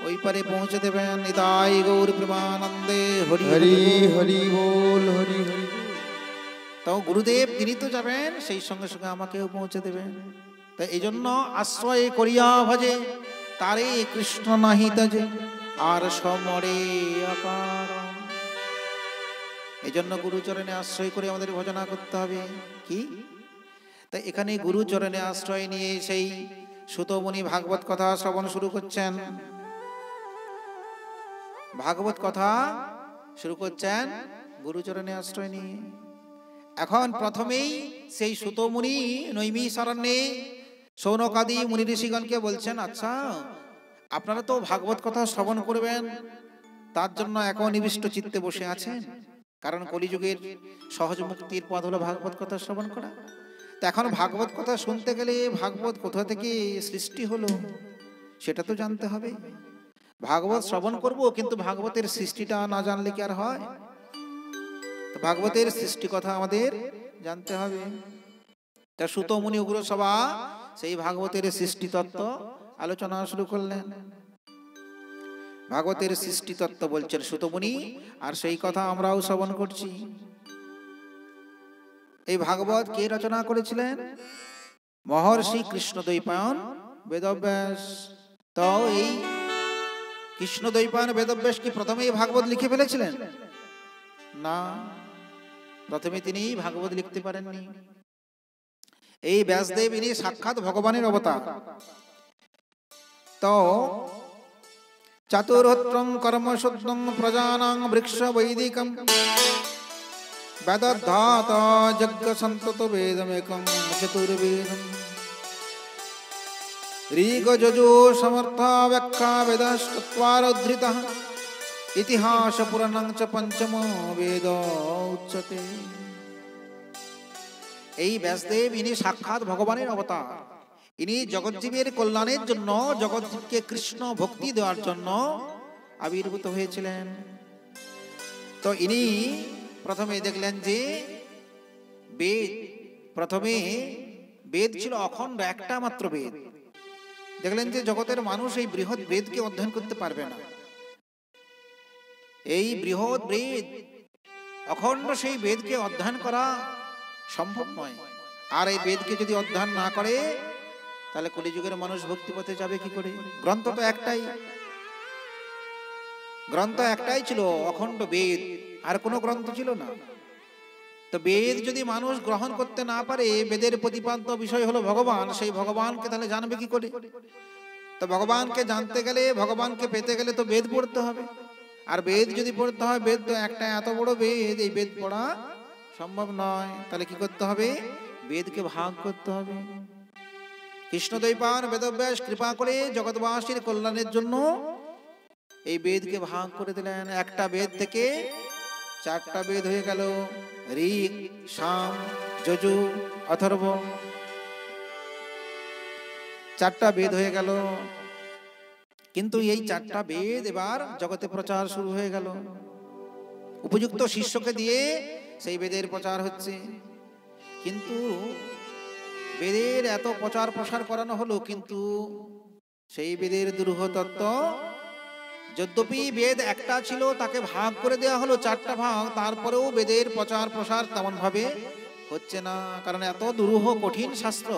ওই পারে পৌঁছে দেবেন। নিতাই গৌর প্রেমানন্দে হরি হরি হরি বল, হরি হরি। তাও গুরুদেব তিনি তো যাবেন, সেই সঙ্গে সঙ্গে আমাকেও পৌঁছে দেবেন। তাই এই জন্য আশ্রয় করিয়া ভজে তারে কৃষ্ণ নাহি তাজে আর সমরে অপার। এই জন্য গুরুচরণে আশ্রয় করে আমাদের ভজনা করতে হবে। কি তাই এখানে গুরুচরণে আশ্রয় নিয়ে সেই সুতমুনি ভাগবত কথা শ্রবণ শুরু করছেন, ভাগবত কথা শুরু করছেন গুরুচরণে আশ্রয় নিয়ে। এখন প্রথমেই সেই সুতমুনি নৈমিষারণ্যে সৌনকাদি মুনি ঋষিগণকে বলছেন, আচ্ছা আপনারা তো ভাগবত কথা শ্রবণ করবেন, তার জন্য একনিবিষ্ট চিত্তে বসে আছেন, কারণ কলিযুগের সহজ মুক্তির পথ হলো ভাগবত কথা শ্রবণ করা। তো এখন ভাগবত কথা শুনতে গেলে ভাগবত কোথা থেকে সৃষ্টি হলো সেটা তো জানতে হবে। ভাগবত শ্রবণ করব, কিন্তু ভাগবতের সৃষ্টিটা না জানলে কি আর হয়? ভাগবতের সৃষ্টি কথা আমাদের জানতে হবে। তা সুতমুনি উগ্র সভা সেই ভাগবতের সৃষ্টি তত্ত্ব আলোচনা শুরু করলেন। ভাগবতের সৃষ্টি তত্ত্ব বলছেন সুতমুনি, আর সেই কথা আমরাও শ্রবণ করছি। এই ভাগবত কে রচনা করেছিলেন? মহর্ষি কৃষ্ণদ্বৈপায়ন বেদব্যাস। তো এই কৃষ্ণদ্বৈপায়ন বেদব্যাস কি প্রথমেই ভাগবত লিখে ফেলেছিলেন? না, প্রথমে তিনি ভাগবত লিখতে পারেননি। এই ব্যাসদেব ইনি সাক্ষাৎ ভগবানের অবতার। তো চতুর্হোত্রং কর্মশুদ্ধং প্রজানাং বৃক্ষ বৈদিকম বেদধাত যজ্ঞ সন্তত বেদমেকম চতুর্বেদম ঋগ যজু সমর্থ ব্যাখ্যা বেদস্তত্বারোদ্ধৃতঃ ইতিহাস পুরাণং চ পঞ্চম বেদ উচ্যতে। এই ব্যাসদেব ইনি সাক্ষাৎ ভগবানের অবতার। ইনি জগৎজীবের কল্যাণের জন্য, জগৎজীবকে কৃষ্ণ ভক্তি দেওয়ার জন্য আবির্ভূত হয়েছিলেন। তো ইনি প্রথমে দেখলেন যে প্রথমে বেদ ছিল অখণ্ড, একটা মাত্র বেদ। দেখলেন যে জগতের মানুষ এই বৃহৎ বেদকে অধ্যয়ন করতে পারবে না। এই বৃহৎ বেদ, অখণ্ড সেই বেদকে অধ্যয়ন করা সম্ভব নয়। আর এই বেদকে যদি অধ্যয়ন না করে, তাহলে কলিযুগের মানুষ ভক্তিপথে যাবে কি করে? গ্রন্থ তো একটাই, গ্রন্থ একটাই ছিল, অখণ্ড বেদ, আর কোনো গ্রন্থ ছিল না। তো বেদ যদি মানুষ গ্রহণ করতে না পারে, বেদের প্রতিপাদ্য বিষয় হলো ভগবান, সেই ভগবানকে তাহলে জানবে কি করে? তো ভগবানকে জানতে গেলে, ভগবানকে পেতে গেলে তো বেদ পড়তে হবে। আর বেদ যদি পড়তে হয়, বেদ তো একটা এত বড় বেদ, এই বেদ পড়া সম্ভব নয়। তাহলে কি করতে হবে? বেদকে ভাগ করতে হবে। কৃষ্ণদ্বৈপায়ন বেদব্যাস কৃপা করে জগৎবাসীর কল্যাণের জন্য এই বেদকে ভাগ করে দিলেন। একটা বেদ থেকে চারটা বেদ হয়ে গেল, ঋগ, সাম, যজু, অথর্ব, চারটা বেদ হয়ে গেল। কিন্তু এই চারটা বেদ এবার জগতে প্রচার শুরু হয়ে গেল। উপযুক্ত শিষ্যকে দিয়ে সেই বেদের প্রচার হচ্ছে। কিন্তু বেদের এত প্রচার প্রসার করানো হলো, কিন্তু সেই বেদের দুরূহ তত্ত্ব, যদ্যপি বেদ একটা ছিল তাকে ভাগ করে দেওয়া হলো 4টা ভাগ, তারপরেও বেদের প্রচার প্রসার তেমন ভাবে হচ্ছে না। কারণ এত দুরূহ কঠিন শাস্ত্র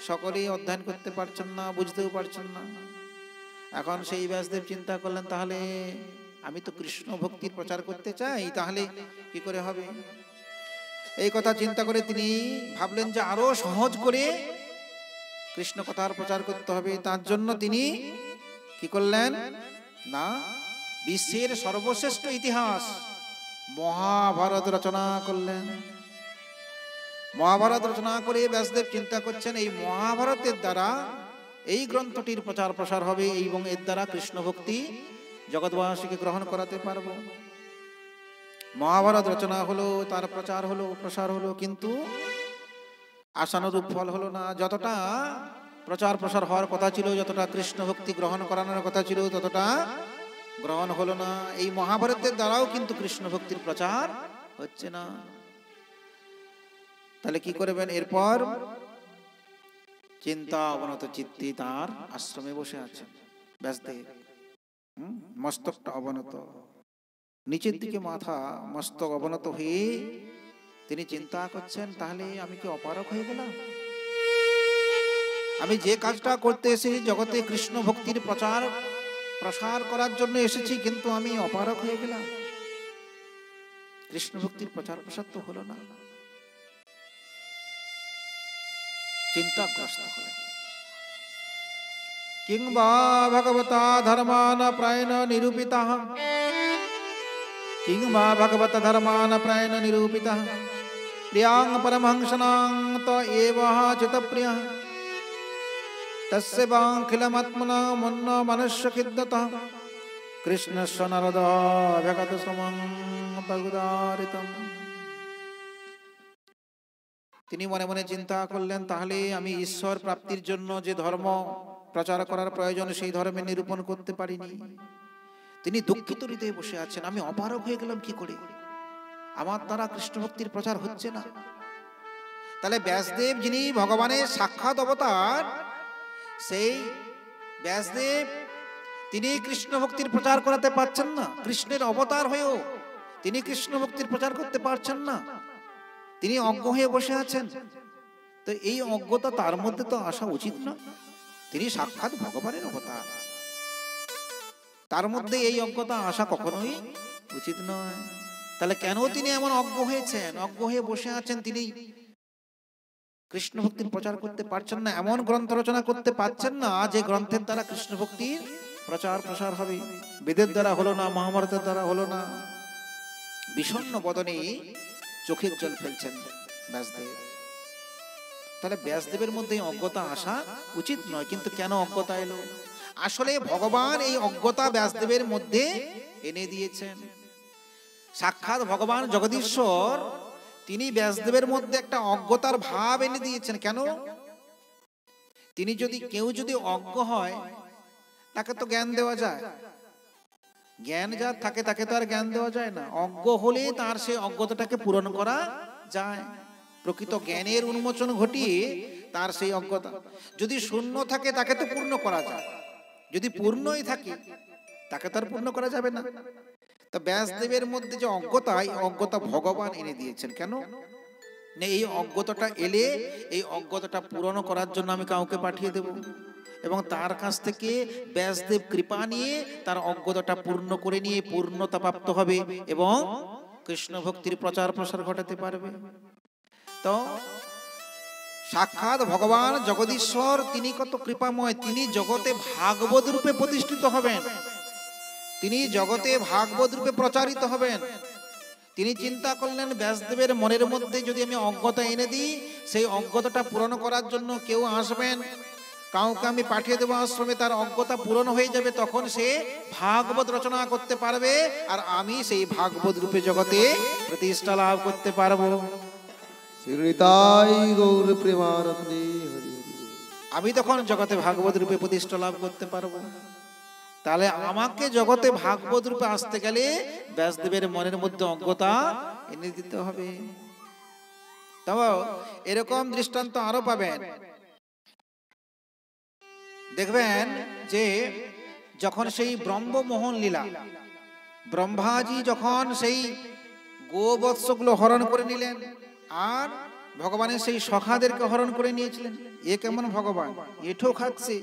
সকলেই অধ্যয়ন করতে পারছেন না, বুঝতেও পারছেন না। এখন সেই ব্যাসদেব চিন্তা করলেন, তাহলে আমি তো কৃষ্ণ ভক্তির প্রচার করতে চাই, তাহলে কি করে হবে? এই কথা চিন্তা করে তিনি ভাবলেন যে আরো সহজ করে কৃষ্ণ কথার প্রচার করতে হবে। তার জন্য তিনি কি করলেন না, বিশ্বের সর্বশ্রেষ্ঠ ইতিহাস মহাভারত রচনা করলেন। মহাভারত রচনা করে ব্যাসদেব চিন্তা করছেন এই মহাভারতের দ্বারা এই গ্রন্থটির প্রচার প্রসার হবে এবং এর দ্বারা কৃষ্ণ ভক্তি জগৎবাসীকে গ্রহণ করাতে পারবো। মহাভারত রচনা হলো, তার প্রচার হলো, প্রসার হলো, কিন্তু আশানুরূপ ফল হলো না। যতটা প্রচার প্রসার হওয়ার কথা ছিল, যতটা কৃষ্ণ ভক্তি গ্রহণ করানোর কথা ছিল, ততটা গ্রহণ হলো না। এই মহাভারতের দ্বারাও কিন্তু কৃষ্ণ ভক্তির প্রচার হচ্ছে না। তাহলে কি করবেন? এরপর চিন্তা অবনত চিত্তে তার আশ্রমে বসে আছেন ব্যাসদেব। মস্তকটা অবনত, নিচের দিকে মাথা, মস্তক অবনত হয়ে তিনি চিন্তা করছেন, তাহলে আমি কি অপারক হয়ে গেলাম? আমি যে কাজটা করতে এসেছি জগতে কৃষ্ণ ভক্তির প্রচার প্রসার করার জন্য এসেছি, কিন্তু আমি অপারক হয়ে গেলাম। কৃষ্ণ ভক্তির প্রচার প্রসার তো হলো না। চিন্তাগ্রস্ত হলেন। কিংবা ভগবতা ধর্মান প্রায়ণ নিরূপিতঃ, কিংবা ভগবতা ধর্মান প্রায়ণ নিরূপিতঃ, প্রিয়াং পরমহংসানাং ত এব চিত্তপ্রিয়ঃ, তস্য বাঙ্খিলমাত্মনা মন্ন মনুষ্যখিদ্যতঃ, কৃষ্ণস্য নারদ ভগত সমং তগুদারিতম। তিনি মনে মনে চিন্তা করলেন, তাহলে আমি ঈশ্বর প্রাপ্তির জন্য যে ধর্ম প্রচার করার প্রয়োজন সেই ধর্মে নিরূপণ করতে পারিনি। তিনি দুঃখিত হৃদয়ে বসে আছেন, আমি অপারক হয়ে গেলাম কি করে? আমার দ্বারা কৃষ্ণ ভক্তির প্রচার হচ্ছে না। তাহলে ব্যাসদেব যিনি ভগবানের সাক্ষাৎ অবতার, সেই ব্যাসদেব তিনি কৃষ্ণ ভক্তির প্রচার করাতে পারছেন না। কৃষ্ণের অবতার হয়েও তিনি কৃষ্ণ ভক্তির প্রচার করতে পারছেন না। তিনি অজ্ঞ হয়ে বসে আছেন। তো এই অজ্ঞতা তার মধ্যে তো আসা উচিত না। তিনি সাক্ষাৎ ভগবানের অবতার, তার মধ্যে এই অজ্ঞতা আসা কখনোই উচিত নয়। তাহলে কেন তিনি এমন অজ্ঞ হয়েছেন, অজ্ঞ হয়ে বসে আছেন? তিনি কৃষ্ণ ভক্তির প্রচার করতে পারছেন না, এমন গ্রন্থ রচনা করতে পারছেন না যে গ্রন্থের দ্বারা কৃষ্ণ ভক্তির প্রচার প্রসার হবে। বেদের দ্বারা হলো না, মহাভারতের দ্বারা হলো না। বিষণ্ণ বদনে চোখের জল ফেলছেন ব্যাসদেব। তাহলে ব্যাসদেবের মধ্যে অজ্ঞতা আসা উচিত নয়, কিন্তু কেন অজ্ঞতা এলো? আসলে ভগবান এই অজ্ঞতা ব্যাসদেবের মধ্যে এনে দিয়েছেন। সাক্ষাৎ ভগবান জগদীশ্বর তিনি ব্যাসদেবের মধ্যে একটা অজ্ঞতার ভাব এনে দিয়েছেন। কেন? তিনি যদি কেউ যদি অজ্ঞ হয় তাকে তো জ্ঞান দেওয়া যায়, জ্ঞান যার থাকে তাকে তো আর জ্ঞান দেওয়া যায় না। অজ্ঞ হলে তার সেই অজ্ঞতাটাকে পূরণ করা যায়, প্রকৃত জ্ঞানের উন্মোচন ঘটিয়ে তার সেই অজ্ঞতা। যদি শূন্য থাকে তাকে তো পূর্ণ করা যায়, যদি পূর্ণই থাকে তাকে তো আর পূর্ণ করা যাবে না। তো ব্যাসদেবের মধ্যে যে অজ্ঞতা, এই অজ্ঞতা ভগবান এনে দিয়েছেন। কেন? এই অজ্ঞতাটা এলে এই অজ্ঞতাটা পূরণ করার জন্য আমি কাউকে পাঠিয়ে দেব, এবং তার কাছ থেকে ব্যাসদেব কৃপা নিয়ে তার অজ্ঞতাটা পূর্ণ করে নিয়ে পূর্ণতা প্রাপ্ত হবে এবং কৃষ্ণ ভক্তির প্রচার প্রসার ঘটাতে পারবে। তো সাক্ষাৎ ভগবান জগদীশ্বর তিনি কত কৃপাময়, তিনি জগতে ভাগবত রূপে প্রতিষ্ঠিত হবেন, তিনি জগতে ভাগবত রূপে প্রচারিত হবেন। তিনি চিন্তা করলেন ব্যাসদেবের মনের মধ্যে যদি আমি অজ্ঞতা এনে দিই, সেই অজ্ঞতাটা পূরণ করার জন্য কেউ আসবেন, কাউকে আমি পাঠিয়ে দেবো আশ্রমে, তার অজ্ঞতা পূরণ হয়ে যাবে, তখন সে ভাগবত রচনা করতে পারবে, আর আমি সেই ভাগবত রূপে জগতে প্রতিষ্ঠা লাভ করতে পারবো। শ্রীতাই গৌর প্রেমানন্দে হরি হরি। আমি তখন জগতে ভাগবত রূপে প্রতিষ্ঠা লাভ করতে পারবো। তাহলে আমাকে জগতে ভাগবত রূপে আসতে গেলে ব্যাসদেবের মনের মধ্যে অজ্ঞতা এনে দিতে হবে। তবে এরকম দৃষ্টান্ত আরো পাবেন। দেখবেন যে যখন সেই ব্রহ্মমোহন লীলা, ব্রহ্মাজি যখন সেই গোবৎসগুলো হরণ করে নিলেন আর ভগবানের সেই সখাদেরকে হরণ করে নিয়েছিলেন, এ কেমন ভগবান, এঠো খাচ্ছে,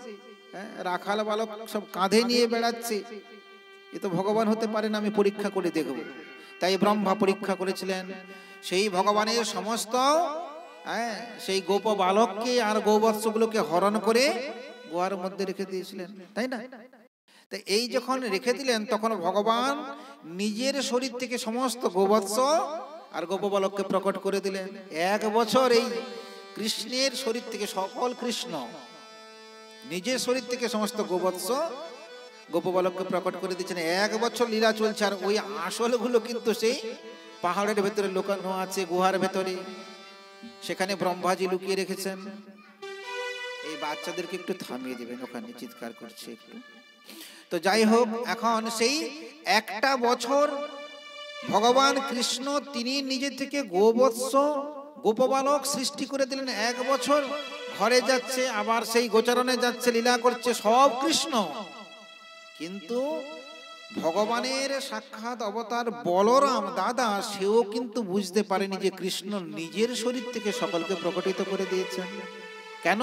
রাখাল বালক সব কাঁধে নিয়ে বেড়াচ্ছে, এ তো ভগবান হতে পারে না, আমি পরীক্ষা করে দেখব। তাই ব্রহ্মা পরীক্ষা করেছিলেন, সেই ভগবানের সমস্ত সেই গোপ বালককে আর গোবৎসগুলোকে হরণ করে গুহার মধ্যে রেখে দিয়েছিলেন, তাই না? তো এই যখন রেখে দিলেন তখন ভগবান নিজের শরীর থেকে সমস্ত গোবৎস আর গোপ বালককে প্রকট করে দিলেন। 1 বছর এই কৃষ্ণের শরীর থেকে, সকল কৃষ্ণ নিজের শরীর থেকে সমস্ত গোবৎস গোপ বালককে প্রকট করে দিচ্ছেন। 1 বছর লীলা চলছে, আর ওই আসলগুলো কিন্তু সেই পাহাড়ের ভেতরে লুকানো আছে, গুহার ভেতরে, সেখানে ব্রহ্মাজি লুকিয়ে রেখেছেন। এই বাচ্চাদেরকে একটু থামিয়ে দেবেন, ওখানে চিৎকার করছে একটু। তো যাই হোক, এখন সেই 1টা বছর ভগবান কৃষ্ণ তিনি নিজে থেকে গোবৎস গোপবালক সৃষ্টি করে দিলেন। 1 বছর ঘরে যাচ্ছে, আবার সেই গোচারণে যাচ্ছে, লীলা করছে, সব কৃষ্ণ। কিন্তু ভগবানের সাক্ষাৎ অবতার বলরাম দাদা, সেও কিন্তু বুঝতে পারেনি যে কৃষ্ণ নিজের শরীর থেকে সকলকে প্রকটিত করে দিয়েছেন। কেন?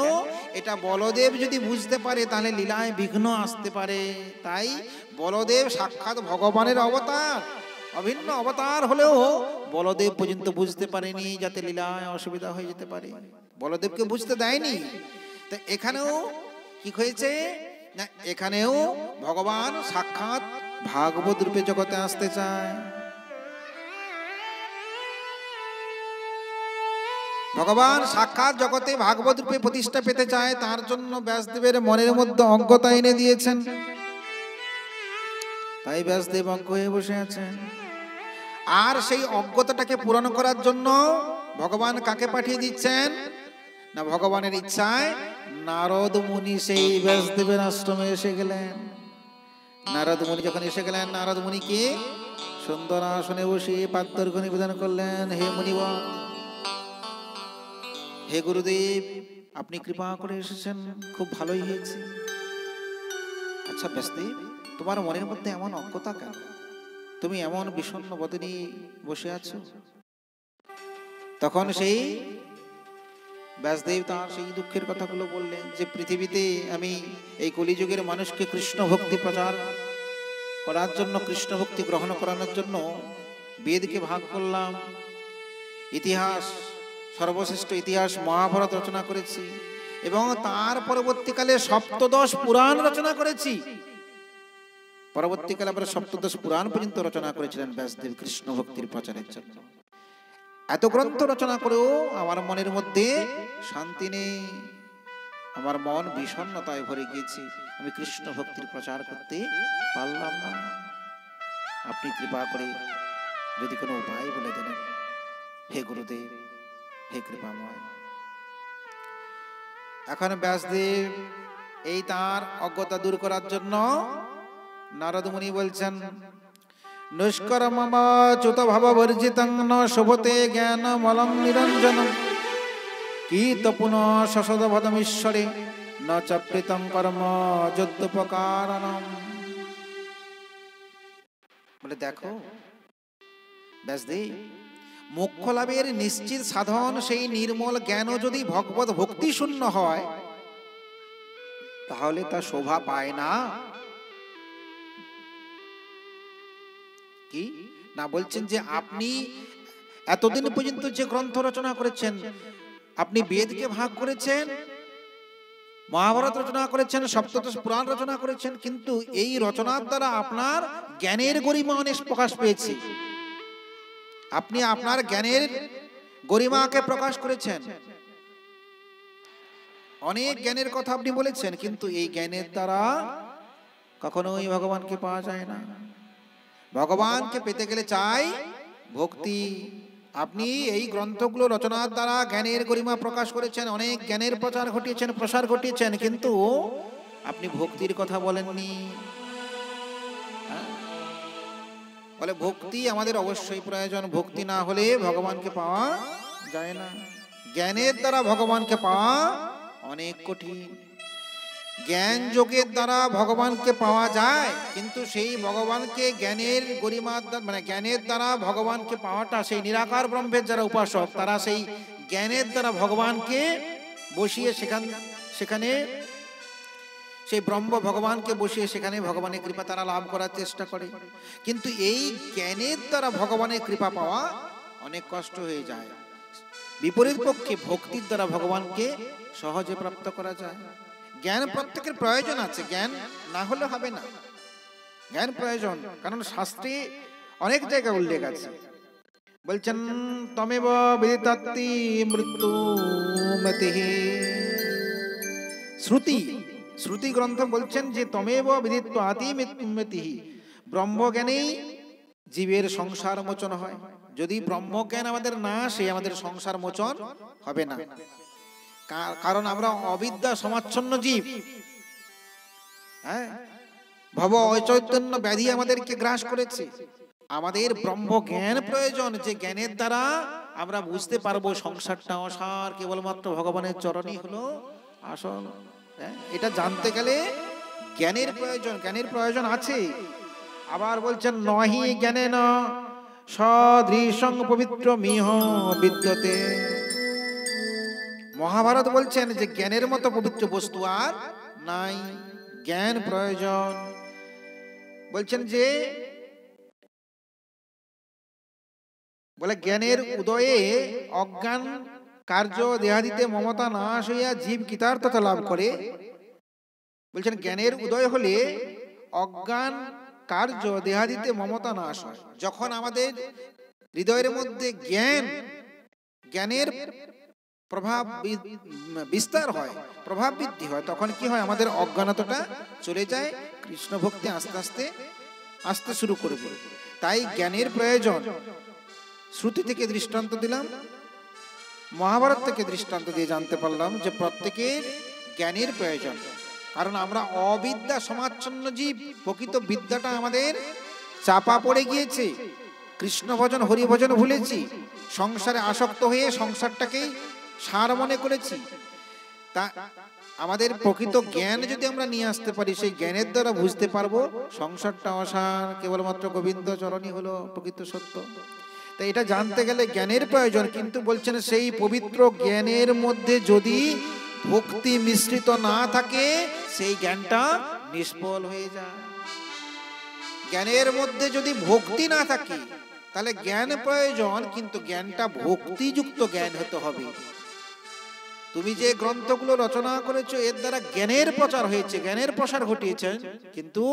এটা বলদেব যদি বুঝতে পারে তাহলে লীলায় বিঘ্ন আসতে পারে। তাই বলদেব সাক্ষাৎ ভগবানের অবতার, অভিন্ন অবতার হলেও বলদেব পর্যন্ত বুঝতে পারেনি, যাতে লীলায় অসুবিধা হয়ে যেতে পারে, বলদেবকে বুঝতে দেয়নি। তো এখানেও কি হয়েছে না, এখানেও ভগবান সাক্ষাৎ ভাগবত রূপে জগতে আসতে চায়। ভগবান সাক্ষাৎ জগতে ভাগবত রূপে প্রতিষ্ঠা পেতে চায়, তার জন্য ব্যাসদেবের মনের মধ্যে অজ্ঞতা এনে দিয়েছেন। তাই ব্যাসদেব অজ্ঞ হয়ে বসে আছেন। আর সেই অজ্ঞতাটাকে পূরণ করার জন্য ভগবান কাকে পাঠিয়ে দিচ্ছেন না, ভগবানের ইচ্ছায় নারদ মুনি সেই ব্যাসদেবের আশ্রমে এসে গেলেন। নারদ মুনি যখন এসে গেলেন, নারদ মুনিকে সুন্দর আসনে বসে পাদ্যর্ঘ্য নিবেদন করলেন। হে মুনিবর, হে গুরুদেব, আপনি কৃপা করে এসেছেন, খুব ভালোই হয়েছে। আচ্ছা ব্যাসদেব, তোমার মনের মধ্যে এমন অজ্ঞতা কেন? তুমি এমন বিষণ্ণ বদনে বসে আছো? তখন সেই ব্যাসদেব তার সেই দুঃখের কথাগুলো বললেন যে পৃথিবীতে আমি এই কলিযুগের মানুষকে কৃষ্ণ ভক্তি প্রচার করার জন্য, কৃষ্ণ ভক্তি গ্রহণ করানোর জন্য বেদকে ভাগ করলাম, ইতিহাস, সর্বশ্রেষ্ঠ ইতিহাস মহাভারত রচনা করেছি, এবং তার পরবর্তীকালে ৭৫ পুরাণ রচনা করেছি। পরবর্তীকালে আবার ৭৫ পুরাণ পর্যন্ত রচনা করেছিলেন ব্যাসদেব কৃষ্ণ ভক্তির প্রচারের জন্য। এত গ্রন্থ রচনা করেও আমার মনের মধ্যে শান্তি নেই, আমার মন বিষণ্ণতায় ভরে গিয়েছে, আমি কৃষ্ণ ভক্তির প্রচার করতে পারলাম না। আপনি কৃপা করে যদি কোনো উপায় বলে দেন, হে গুরুদেব, হে কৃপাময়। এখন ব্যাসদেব এই তার অজ্ঞতা দূর করার জন্য নারদ মুনি বলছেন, নিষ্কর্মচ্যুত ভাববর্জিতং ন শোভতে জ্ঞান মলং নিরঞ্জনম কীত পুনঃ সসদভদমীশ্বরে ন চ প্রীতং কর্ম যদ্যপকারণম। বলে দেখো ব্যাসদেব, মোক্ষ লাভের নিশ্চিত সাধন সেই নির্মল জ্ঞানও যদি ভগবত ভক্তি শূন্য হয় তাহলে তা শোভা পায় না। কি না বলছেন যে আপনি এতদিন পর্যন্ত যে গ্রন্থ রচনা করেছেন, আপনি বেদকে ভাগ করেছেন, মহাভারত রচনা করেছেন, ৭৫ পুরাণ রচনা করেছেন, কিন্তু এই রচনার দ্বারা আপনার জ্ঞানের গরিমা অনেক প্রকাশ পেয়েছে। আপনি আপনার জ্ঞানের গরিমাকে প্রকাশ করেছেন, অনেক জ্ঞানের কথা আপনি বলেছেন, কিন্তু এই জ্ঞানের দ্বারা কখনোই ভগবানকে পাওয়া যায় না। ভগবানকে পেতে গেলে চাই ভক্তি। আপনি এই গ্রন্থগুলো রচনার দ্বারা জ্ঞানের গরিমা প্রকাশ করেছেন, অনেক জ্ঞানের প্রচার ঘটিয়েছেন, প্রসার ঘটিয়েছেন, কিন্তু আপনি ভক্তির কথা বলেননি। বলে ভক্তি আমাদের অবশ্যই প্রয়োজন, ভক্তি না হলে ভগবানকে পাওয়া যায় না। জ্ঞানের দ্বারা ভগবানকে পাওয়া অনেক কঠিন। জ্ঞান যোগের দ্বারা ভগবানকে পাওয়া যায়, কিন্তু সেই ভগবানকে জ্ঞানের গরিমার দ্বারা, মানে জ্ঞানের দ্বারা ভগবানকে পাওয়াটা, সেই নিরাকার ব্রহ্মের যারা উপাসক তারা সেই জ্ঞানের দ্বারা ভগবানকে বসিয়ে সেখানে সেই ব্রহ্ম ভগবানকে বসিয়ে সেখানে ভগবানের কৃপা তারা লাভ করার চেষ্টা করে। কিন্তু এই জ্ঞানের দ্বারা ভগবানের কৃপা পাওয়া অনেক কষ্ট হয়ে যায়। বিপরীত পক্ষে ভক্তির দ্বারা ভগবানকে সহজে প্রাপ্ত করা যায়। জ্ঞান প্রত্যেকের প্রয়োজন আছে, জ্ঞান না হলে হবে না, জ্ঞান প্রয়োজন। কারণ শাস্ত্রে অনেক জায়গায় উল্লেখ আছে, বলছেন তমেব বিদিতাত্তি মৃত্যু মতিহি। শ্রুতি গ্রন্থ বলছেন যে তমেব বিদিত্বাতি মৃত্যুমতিহি, ব্রহ্মজ্ঞানেই জীবের সংসার মোচন হয়। যদি ব্রহ্মজ্ঞান আমাদের না আসে, আমাদের সংসার মোচন হবে না। কারণ আমরা অবিদ্যা সমাচ্ছন্ন জীব। হ্যাঁ, ভব অচৈতন্য ব্যাধি আমাদেরকে গ্রাস করেছে। আমাদের ব্রহ্ম জ্ঞান প্রয়োজন, যে জ্ঞানের দ্বারা আমরা বুঝতে পারবো সংসারটা অসার, কেবলমাত্র ভগবানের চরণই হলো আসল। এটা জানতে গেলে জ্ঞানের প্রয়োজন, জ্ঞানের প্রয়োজন আছে। আবার বলছেন নহি জ্ঞানেন সদৃশং পবিত্র মিহ বিদ্যতে। মহাভারত বলছেন যে জ্ঞানের মতো পবিত্র বস্তু আর নাই, জ্ঞান প্রয়োজন। বলছেন যে বলে জ্ঞানের উদয়ে অজ্ঞান কার্য দেহাদিতে মমতা নাশ হইয়া জীব কৃতার্থতা লাভ করে। বলছেন জ্ঞানের উদয় হলে অজ্ঞান কার্য দেহাদিতে মমতা নাশ হয়। যখন আমাদের হৃদয়ের মধ্যে জ্ঞানের প্রভাব বিস্তার হয়, প্রভাব বৃদ্ধি হয়, তখন কি হয়, আমাদের অজ্ঞানতাটা চলে যায়, কৃষ্ণ ভক্তি আস্তে আস্তে আসতে শুরু করবে। তাই জ্ঞানের প্রয়োজন। শ্রুতি থেকে দৃষ্টান্ত দিলাম, মহাভারত থেকে দৃষ্টান্ত দিয়ে জানতে পারলাম যে প্রত্যেকের জ্ঞানের প্রয়োজন। কারণ আমরা অবিদ্যা সমাচ্ছন্ন জীব, প্রকৃত বিদ্যাটা আমাদের চাপা পড়ে গিয়েছে। কৃষ্ণ ভজন হরি ভজন ভুলেছি, সংসারে আসক্ত হয়ে সংসারটাকেই সার মনে করেছি। তা আমাদের প্রকৃত জ্ঞান যদি আমরা নিয়ে আসতে পারি, সেই জ্ঞানের দ্বারা বুঝতে পারবো সংসারটা অসার, কেবলমাত্র গোবিন্দ চরণই হলো প্রকৃত সত্য। তাই এটা জানতে গেলে জ্ঞানের প্রয়োজন। কিন্তু বলছেন সেই পবিত্র জ্ঞানের মধ্যে যদি ভক্তি মিশ্রিত না থাকে, সেই জ্ঞানটা নিষ্ফল হয়ে যায়। জ্ঞানের মধ্যে যদি ভক্তি না থাকে, তাহলে জ্ঞান প্রয়োজন, কিন্তু জ্ঞানটা ভক্তিযুক্ত জ্ঞান হতে হবে। তুমি যে গ্রন্থগুলো রচনা করেছো, এর দ্বারা জ্ঞানের প্রচার হয়েছে, জ্ঞানের প্রসার ঘটিয়েছেন, কিন্তু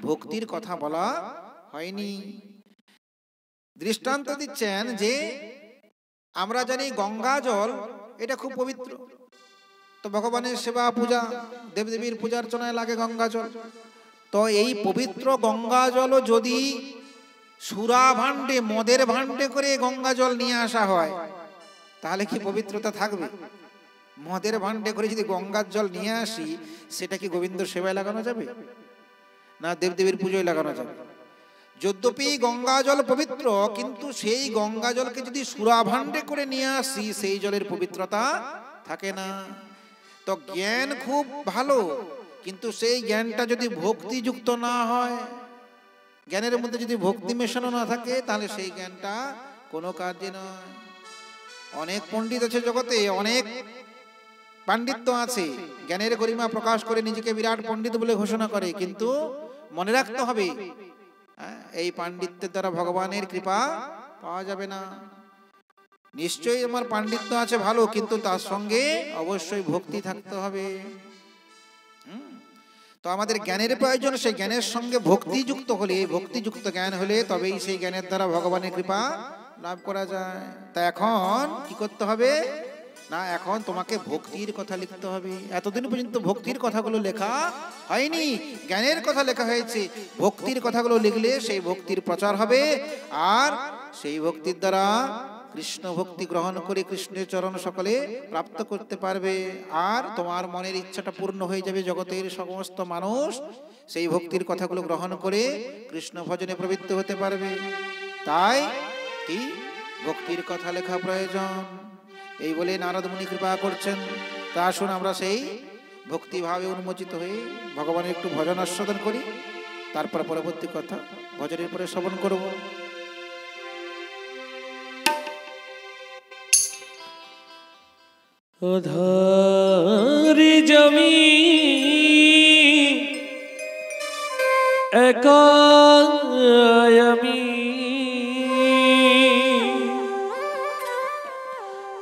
ভক্তির কথা বলা হয়নি। দৃষ্টান্ত দিচ্ছেন যে আমরা জানি গঙ্গা জল এটা খুব পবিত্র, তো ভগবানের সেবা পূজা দেবদেবীর পূজা অর্চনায় লাগে গঙ্গা জল। তো এই পবিত্র গঙ্গা জল যদি সুরা ভাণ্ডে, মদের ভাণ্ডে করে গঙ্গা জল নিয়ে আসা হয়, তাহলে কি পবিত্রতা থাকবে? মদের ভাণ্ডে করে যদি গঙ্গার জল নিয়ে আসি, সেটা কি গোবিন্দ সেবায় লাগানো যাবে না দেবদেবীর পুজোয় লাগানো যাবে? যদ্যপি গঙ্গা জল পবিত্র, কিন্তু সেই গঙ্গা জলকে যদি সুরা ভাণ্ডে করে নিয়ে আসি, সেই জলের পবিত্রতা থাকে না। তো জ্ঞান খুব ভালো, কিন্তু সেই জ্ঞানটা যদি ভক্তিযুক্ত না হয়, জ্ঞানের মধ্যে যদি ভক্তি মেশানো না থাকে, তাহলে সেই জ্ঞানটা কোনো কাজে নয়। অনেক পণ্ডিত আছে জগতে, অনেক পাণ্ডিত্য আছে, জ্ঞানের গরিমা প্রকাশ করে নিজেকে বিরাট পণ্ডিত বলে ঘোষণা করে, কিন্তু মনে রাখতে হবে এই পাণ্ডিত্যের দ্বারা ভগবানের কৃপা পাওয়া যাবে না। নিশ্চয়ই আমার পাণ্ডিত্য আছে ভালো, কিন্তু তার সঙ্গে অবশ্যই ভক্তি থাকতে হবে। তো আমাদের জ্ঞানের প্রয়োজন, সেই জ্ঞানের সঙ্গে ভক্তিযুক্ত হলে, ভক্তিযুক্ত জ্ঞান হলে তবেই সেই জ্ঞানের দ্বারা ভগবানের কৃপা লাভ করা যায়। তা এখন কি করতে হবে না, এখন তোমাকে ভক্তির কথা লিখতে হবে। এতদিন পর্যন্ত ভক্তির কথাগুলো লেখা হয়নি, জ্ঞানের কথা লেখা হয়েছে। ভক্তির কথাগুলো লিখলে সেই ভক্তির প্রচার হবে, আর সেই ভক্তির দ্বারা কৃষ্ণ ভক্তি গ্রহণ করে কৃষ্ণের চরণ সকলে প্রাপ্ত করতে পারবে। আর তোমার মনের ইচ্ছাটা পূর্ণ হয়ে যাবে, জগতের সমস্ত মানুষ সেই ভক্তির কথাগুলো গ্রহণ করে কৃষ্ণ ভজনে প্রবৃত্ত হতে পারবে। তাই কি ভক্তির কথা লেখা প্রয়োজন, এই বলে নারদ মুনি কৃপা করছেন। তা আসুন আমরা সেই ভক্তিভাবে উন্মোচিত হয়ে ভগবানের একটু ভজন আস্বাদন করি, তারপর পরবর্তী কথা ভজনের পরে শ্রবণ করব। অধারি জমি একা আমি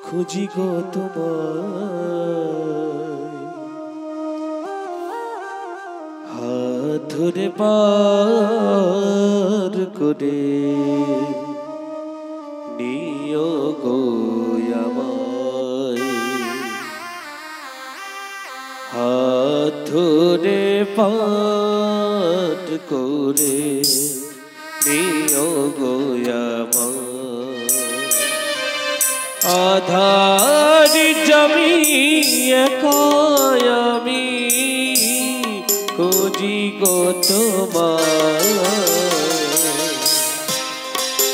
খুঁজি গো তোমায়, হাত ধরে পার করে নিও গো আমায়, হাত ধরে পার করে নিও গো আমায়। আধারি জমি একা আমি খুঁজি গো তোমায়,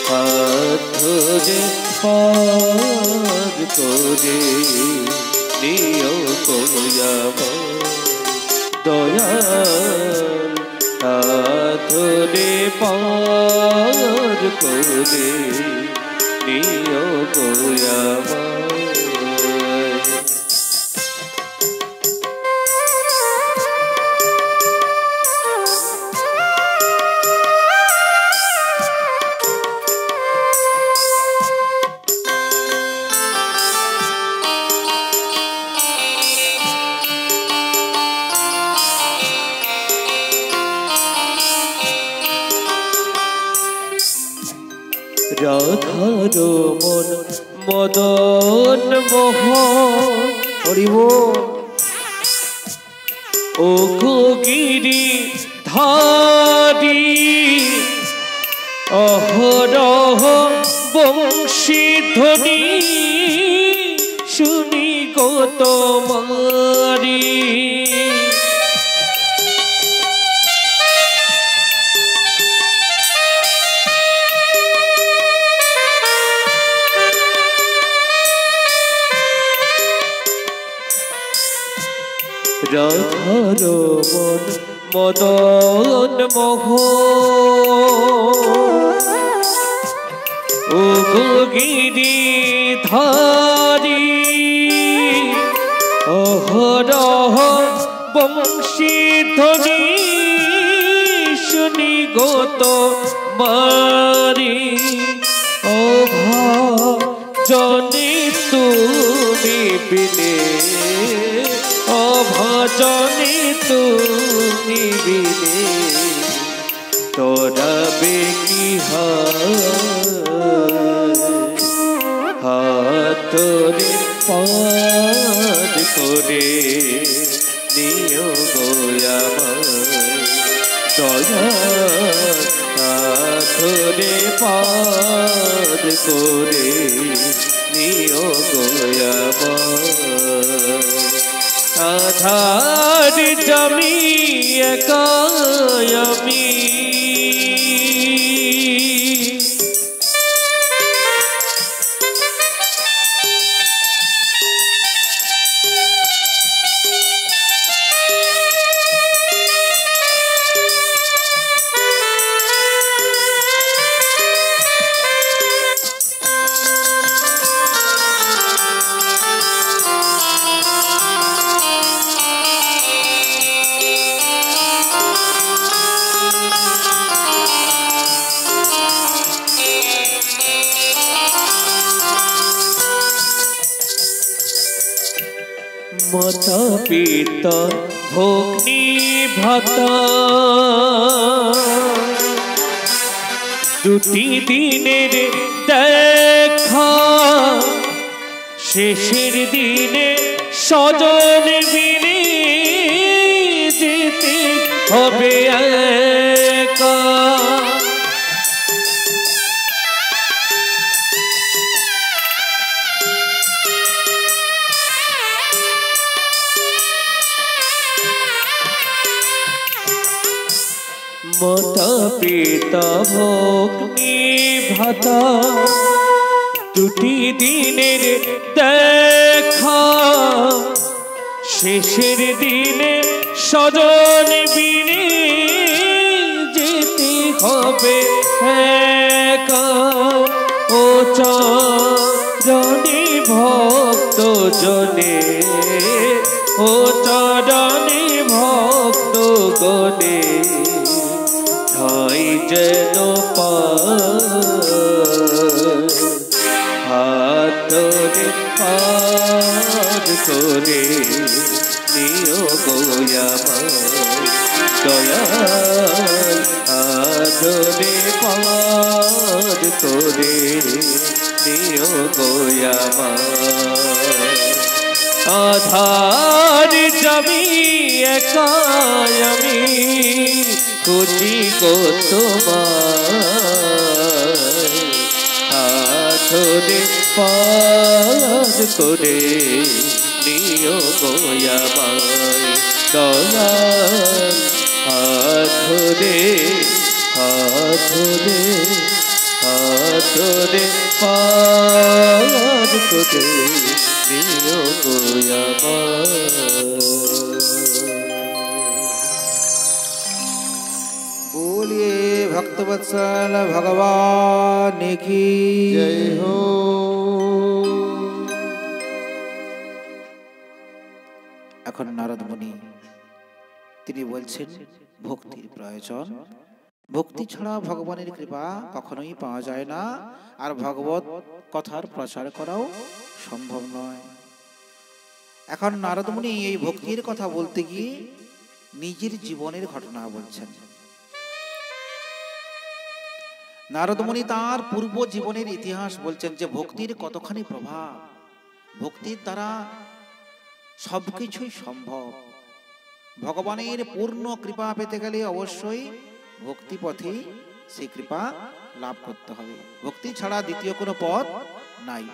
হাত ধরে পার করে নিও গো আমায়। দয়াল হাত ধরে পার করে নিও গো আমায়। রাধার মন মদন মোহন হরি বল। ও গো গিরি ধারি অহরহ বংশী ধ্বনি শুনি গো তোমারি। রাধার মন মদন মোহন ও গো গিরি ধারি অহরহ বংশী ধ্বনি শুনি গো তোমারি। ও ভজনে তুমি বিনে ভজনে তুমি বিনে তোরা বেকি হাত রে পার করে নিও গো আমায়। দয়া হাত রে পার করে নিও গো আমায়। আধারি জমি একা আমি মাতা পিতা ভগ্নী ভ্রাতা দুটি দিনের দেখা শেষের দিনে স্বজন বিনে যেতে হবে একা। মাতা পিতা ভগ্নী ভ্রাতা দুটি দিনের দেখা শেষের দিনে স্বজন বিনে যেতে হবে একা ও চরণে ভক্ত জনে ও চরণে ভক্ত গনে ঠাই যেন হাতরে পার করে নিও গোয়ামা দয়া হাতরে পার করে নিও গোয়ামা আধার জমি একাই আমি খুঁজি গো তোমার হাতরে পার করে নিও গোয়ামায় দয়াল হাতরে হাতরে হাতরে পার করে নিও গোয়ামায়। बोलिए भक्तवत्सल भगवान की जय हो। এখন নারদ মুনি তিনি বলছেন ভক্তির প্রয়োজন, ভক্তি ছাড়া ভগবানের কৃপা কখনোই পাওয়া যায় না, আর ভগবত কথার প্রচার করাও সম্ভব নয়। এখন নারদ মুনি এই ভক্তির কথা বলতে গিয়ে নিজের জীবনের ঘটনা বলছেন। নারদ মুনি তার পূর্ব জীবনের ইতিহাস বলছেন যে ভক্তির কতখানি প্রভাব, ভক্তির দ্বারা সবকিছুই সম্ভব। ভগবানের পূর্ণ কৃপা পেতে গেলে অবশ্যই ভক্তি পথে সেই কৃপা লাভ করতে হবে, ভক্তি ছাড়া দ্বিতীয় কোনো পথ নাই।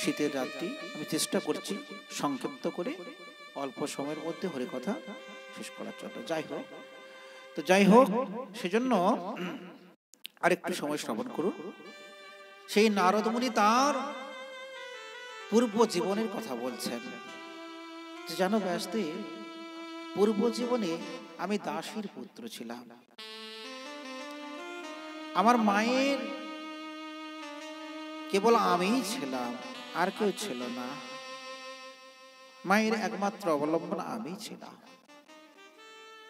শীতের রাত্রি আমি চেষ্টা করছি সংক্ষিপ্ত করে অল্প সময়ের মধ্যে হরিকথা শেষ করার জন্য। যাই হোক সেজন্য আরেকটু সময় শ্রবণ করুন। সেই নারদ মুনি তার পূর্ব জীবনের কথা বলছেন। জানো ব্যাসদেব, পূর্ব জীবনে আমি দাসীর পুত্র ছিলাম। আমার মায়ের কেবল আমিই ছিলাম, আর কেউ ছিল না। মায়ের একমাত্র অবলম্বন আমি ছিলাম।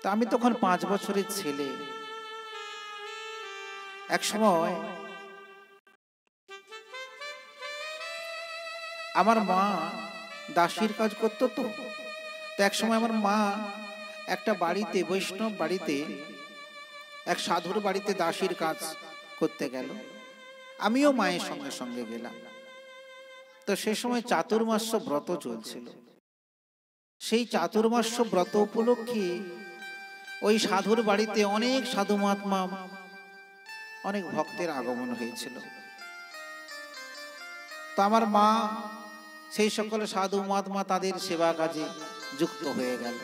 তা আমি তখন 5 বছরের ছেলে। এক সময় আমার মা দাসীর কাজ করতো, তো এক সময় আমার মা একটা বাড়িতে, বৈষ্ণব বাড়িতে, এক সাধুর বাড়িতে দাসীর কাজ করতে গেল। আমিও মায়ের সঙ্গে সঙ্গে গেলাম। তো সে সময় চাতুর্মাস্য ব্রত চলছিল। সেই চাতুর্মাস্য ব্রত উপলক্ষে ওই সাধুর বাড়িতে অনেক সাধু মহাত্মা, অনেক ভক্তের আগমন হয়েছিল। তো আমার মা সেই সকল সাধু মহাত্মা তাদের সেবা কাজে যুক্ত হয়ে গেল,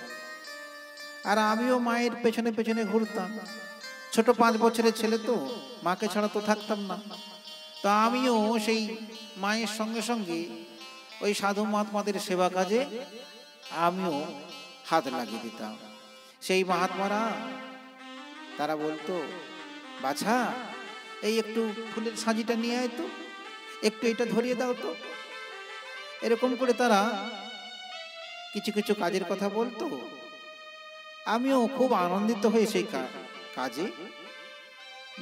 আর আমিও মায়ের পেছনে পেছনে ঘুরতাম। ছোট 5 বছরের ছেলে, তো মাকে ছাড়া তো থাকতাম না। তো আমিও সেই মায়ের সঙ্গে সঙ্গে ওই সাধু মহাত্মাদের সেবা কাজে আমিও হাত লাগিয়ে দিতাম। সেই মহাত্মারা তারা বলতো, বাছা এই একটু ফুলের সাজিটা নিয়ে আয় তো, একটু এটা ধরিয়ে দাও তো। এরকম করে তারা কিছু কিছু কাজের কথা বলতো। আমিও খুব আনন্দিত হয়ে সেই কাজে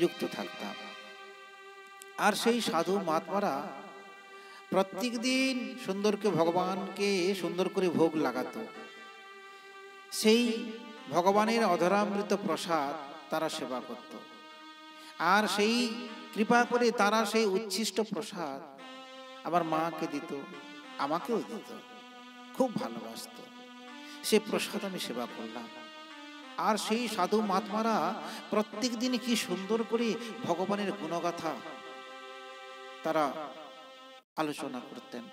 যুক্ত থাকতাম। আর সেই সাধু মহাত্মারা প্রত্যেক দিন সুন্দরকে ভগবানকে সুন্দর করে ভোগ লাগাতো। সেই ভগবানের অধরামৃত প্রসাদ তারা সেবা করত, আর সেই কৃপা করে তারা সেই উচ্ছিষ্ট প্রসাদ আমার মাকে দিত, আমাকেও দিত, খুব ভালোবাসত। সে প্রসাদ আমি সেবা করলাম। আর সেই সাধু মহাত্মারা প্রত্যেক দিন কি সুন্দর করে ভগবানের গুণগাথা তারা আলোচনা করতেন,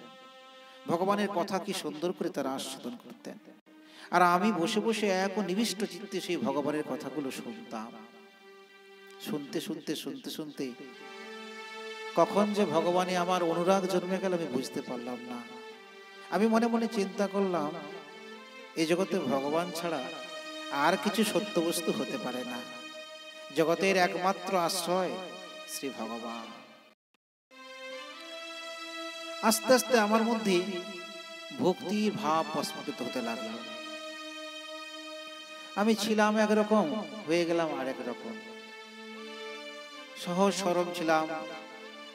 ভগবানের কথা কি সুন্দর করে তারা আস্বাদন করতেন। আর আমি বসে বসে এক নিবিষ্ট চিত্তে সেই ভগবানের কথাগুলো শুনতাম। শুনতে শুনতে শুনতে শুনতে কখন যে ভগবানে আমার অনুরাগ জন্মে গেল আমি বুঝতে পারলাম না। আমি মনে মনে চিন্তা করলাম, এই জগতে ভগবান ছাড়া আর কিছু সত্য বস্তু হতে পারে না। জগতের একমাত্র আশ্রয় শ্রী ভগবান। আস্তে আস্তে আমার মধ্যে ভক্তির ভাব প্রস্ফুটিত হতে লাগলো। আমি ছিলাম একরকম, হয়ে গেলাম আরেক রকম। সহজ সরল ছিলাম,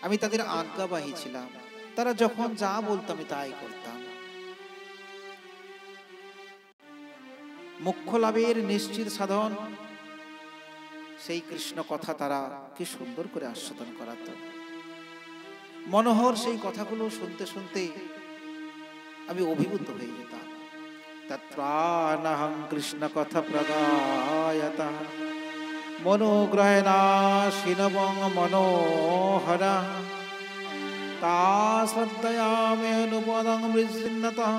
আমি তাদের আজ্ঞাবাহী ছিলাম। তারা যখন যা বলতো আমি তাই করতাম। মোক্ষ লাভের নিশ্চিত সাধন সেই কৃষ্ণ কথা তারা কি সুন্দর করে আস্বাদন করাতো। মনোহর সেই কথাগুলো শুনতে শুনতে আমি অভিভূত হয়ে যেতাম। তত্রানহং কৃষ্ণ কথা প্রগায়তা মনোগ্রহেণা শিনবং মনোহরা তা শ্রদ্ধয়া মেনুপদং বৃজিন্নতঃ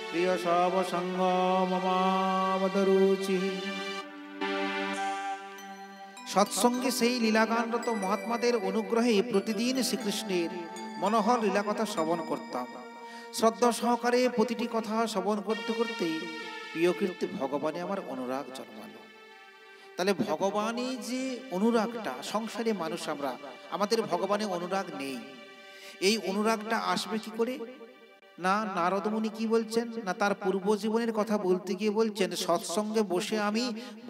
প্রিয় সব সঙ্গ মমাবদরুচি। সৎসঙ্গে সেই লীলাগানরত মহাত্মাদের অনুগ্রহে প্রতিদিন শ্রীকৃষ্ণের মনোহর লীলাকথা শ্রবণ করতাম। শ্রদ্ধা সহকারে প্রতিটি কথা শ্রবণ করতে করতে প্রিয় কীর্তি ভগবানে আমার অনুরাগ জন্মালো। তাহলে ভগবানে যে অনুরাগটা, সংসারে মানুষ আমরা, আমাদের ভগবানে অনুরাগ নেই। এই অনুরাগটা আসবে কি করে? না নারদ মুনি কি বলছেন, না তার পূর্ব জীবনের কথা বলতে গিয়ে বলছেন, সৎসঙ্গে বসে আমি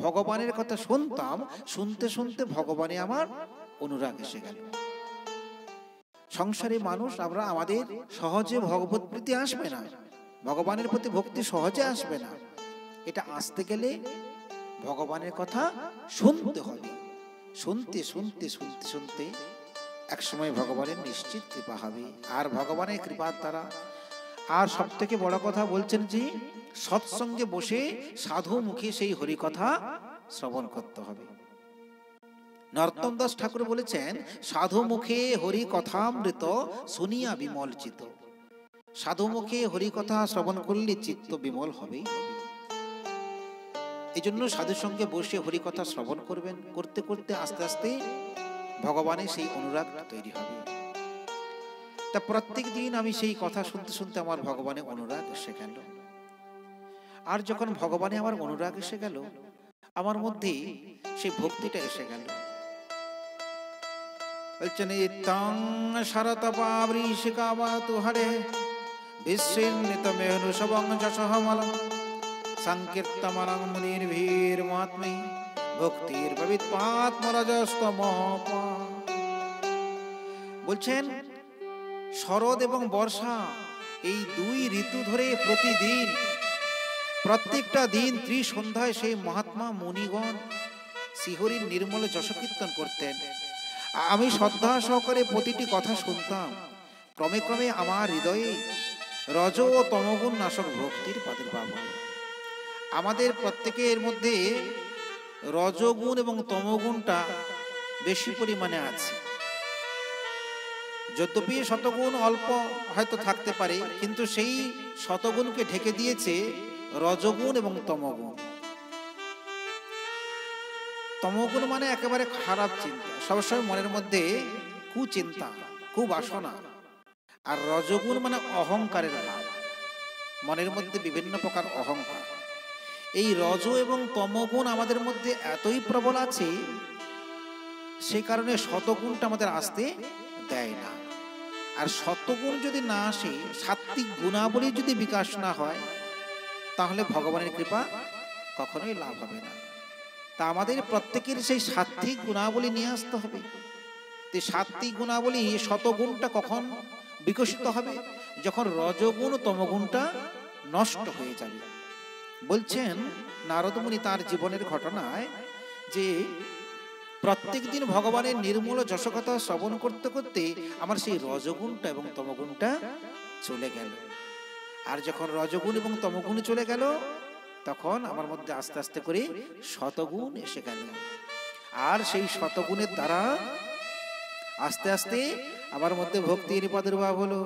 ভগবানের কথা শুনতাম, শুনতে শুনতে ভগবানে আমার অনুরাগ এসে গেল। সংসারে মানুষ আমরা, আমাদের সহজে ভগবত প্রীতি আসবে না, ভগবানের প্রতি ভক্তি সহজে আসবে না। এটা আসতে গেলে ভগবানের কথা শুনতে হবে। শুনতে শুনতে শুনতে শুনতে একসময় ভগবানের নিশ্চিত কৃপা হবে। আর ভগবানের কৃপার দ্বারা, আর সব থেকে বড় কথা বলছেন যে সৎসঙ্গে বসে সাধু মুখে সেই হরিকথা শ্রবণ করতে হবে। নরোত্তম দাস ঠাকুর বলেছেন, সাধু মুখে হরি কথামৃত শুনিয়া বিমল চিত। সাধু মুখে হরি কথা শ্রবণ করলে চিত্ত বিমল হবেই হবে। এই জন্য সাধুর সঙ্গে বসে হরি কথা শ্রবণ করবেন। করতে করতে আস্তে আস্তে ভগবানের সেই অনুরাগটা তৈরি হবে। তা প্রত্যেক দিন আমি সেই কথা শুনতে শুনতে আমার ভগবানের অনুরাগ এসে গেল। আর যখন ভগবানে আমার অনুরাগ এসে গেল, আমার মধ্যে সেই ভক্তিটা এসে গেল। বলছেন, ইত্তং শরতপাবৃষিকাবতু হরে বিশ্বন্নিতমেনুষবং যশোহমলং সংকীর্তমলং মুনির্ভীর্মাত্মৈ ভক্তির্ভবিত্পাত্মরজস্তমঃ। বলছেন, শরৎ এবং বর্ষা এই দুই ঋতু ধরে প্রতিদিন, প্রত্যেকটা দিন ত্রিসন্ধ্যায় সেই মহাত্মা মুনিগণ শ্রীহরির নির্মল যশকীর্তন করতেন। আমি শ্রদ্ধা সহকারে প্রতিটি কথা শুনতাম। ক্রমে ক্রমে আমার হৃদয়ে রজ ও তমগুণ নাশক ভক্তির প্রাদুর্ভাব হল। আমাদের প্রত্যেকের মধ্যে রজগুণ এবং তমগুণটা বেশি পরিমাণে আছে। যদ্যপি শতগুণ অল্প হয়তো থাকতে পারে, কিন্তু সেই শতগুণকে ঢেকে দিয়েছে রজগুণ এবং তমগুণ। তমগুণ মানে একেবারে খারাপ চিন্তা, সবসময় মনের মধ্যে কুচিন্তা, কুবাসনা। আর রজগুণ মানে অহংকারের ভাব, মনের মধ্যে বিভিন্ন প্রকার অহংকার। এই রজ এবং তমগুণ আমাদের মধ্যে এতই প্রবল আছে, সেই কারণে শতগুণটা আমাদের আসতে দেয় না। আর শতগুণ যদি না আসে, সাত্ত্বিক গুণাবলী যদি বিকাশ না হয়, তাহলে ভগবানের কৃপা কখনোই লাভ হবে না। তা আমাদের প্রত্যেকের সেই সাত্ত্বিক গুণাবলী নিয়ে আসতে হবে। সাত্ত্বিক গুণাবলী, শতগুণটা কখন বিকশিত হবে? যখন রজগুণ তমগুণটা নষ্ট হয়ে যাবে। বলছেন নারদ মুনি তার জীবনের ঘটনায় যে প্রত্যেক দিন ভগবানের নির্মল যশকথা শ্রবণ করতে করতে আমার সেই রজগুণটা এবং তমগুণটা চলে গেল। আর যখন রজগুণ এবং তমগুণ চলে গেল, তখন আমার মধ্যে আস্তে আস্তে করে শতগুণ এসে গেল। আর সেই শতগুণের দ্বারা আস্তে আস্তে আমার মধ্যে ভক্তির প্রাদুর্ভাব হলো।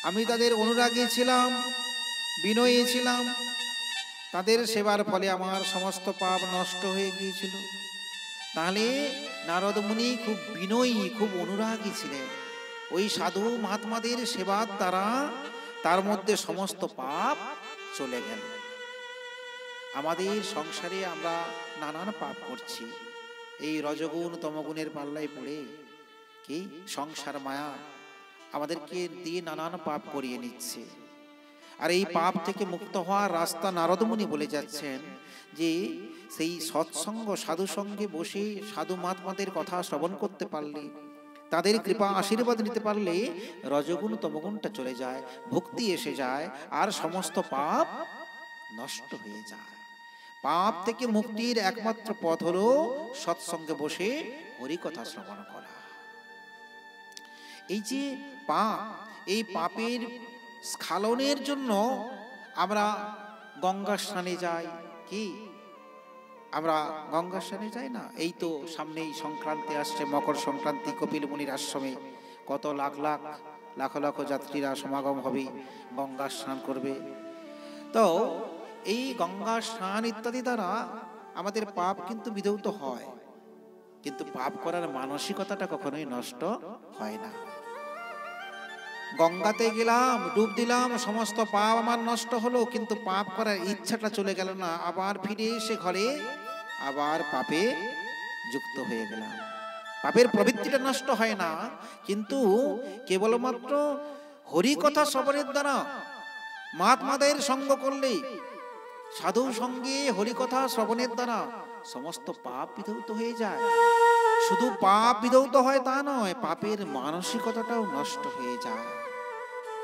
আমি তাদের অনুরাগী ছিলাম, বিনয়ী ছিলাম। তাদের সেবার ফলে আমার সমস্ত পাপ নষ্ট হয়ে গিয়েছিল। তাহলে নারদ মুনি খুব বিনয়ী, খুব অনুরাগী ছিলেন। ওই সাধু মহাত্মাদের সেবার দ্বারা তার মধ্যে সমস্ত পাপ চলে গেল। আমাদের সংসারে আমরা নানান পাপ করছি, এই রজগুণ তমগুণের পাল্লায় পড়ে কি সংসার মায়া আমাদেরকে দিয়ে নানান পাপ করিয়ে নিচ্ছে। আর এই পাপ থেকে মুক্ত হওয়ার রাস্তা নারদমুনি বলে যাচ্ছেন যে সেই সৎসঙ্গ সাধু সঙ্গে বসে সাধু মহাত্মাদের কথা শ্রবণ করতে পারলে, তাদের কৃপা আশীর্বাদ নিতে পারলে রজগুণ তমগুণটা চলে যায়, ভক্তি এসে যায়, আর সমস্ত পাপ নষ্ট হয়ে যায়। পাপ থেকে মুক্তির একমাত্র পথ হলো সৎসঙ্গে বসে হরিকথা শ্রবণ করা। এই যে পাপ, এই পাপের স্খলনের জন্য আমরা গঙ্গা স্নানে যাই। কি আমরা গঙ্গা স্নানে যাই না? এই তো সামনেই সংক্রান্তি আসছে, মকর সংক্রান্তি, কপিল মুনির আশ্রমে কত লাখ লাখ লাখ লাখ যাত্রীরা সমাগম হবে, গঙ্গা স্নান করবে। তো এই গঙ্গা স্নান ইত্যাদি দ্বারা আমাদের পাপ কিন্তু বিধৌত হয়, কিন্তু পাপ করার মানসিকতাটা কখনোই নষ্ট হয় না। গঙ্গাতে গেলাম, ডুব দিলাম, সমস্ত পাপ আমার নষ্ট হলো, কিন্তু পাপ করার ইচ্ছাটা চলে গেল না। আবার ফিরে এসে ঘরে আবার পাপে যুক্ত হয়ে গেলাম। পাপের প্রবৃত্তিটা নষ্ট হয় না, কিন্তু কেবলমাত্র হরিকথা শ্রবণের দ্বারা, মহাত্মাদের সঙ্গ করলে, সাধু সঙ্গে হরিকথা শ্রবণের দ্বারা সমস্ত পাপ বিধৌত হয়ে যায়। শুধু পাপ বিধৌত হয় তা নয়, পাপের মানসিকতাটাও নষ্ট হয়ে যায়,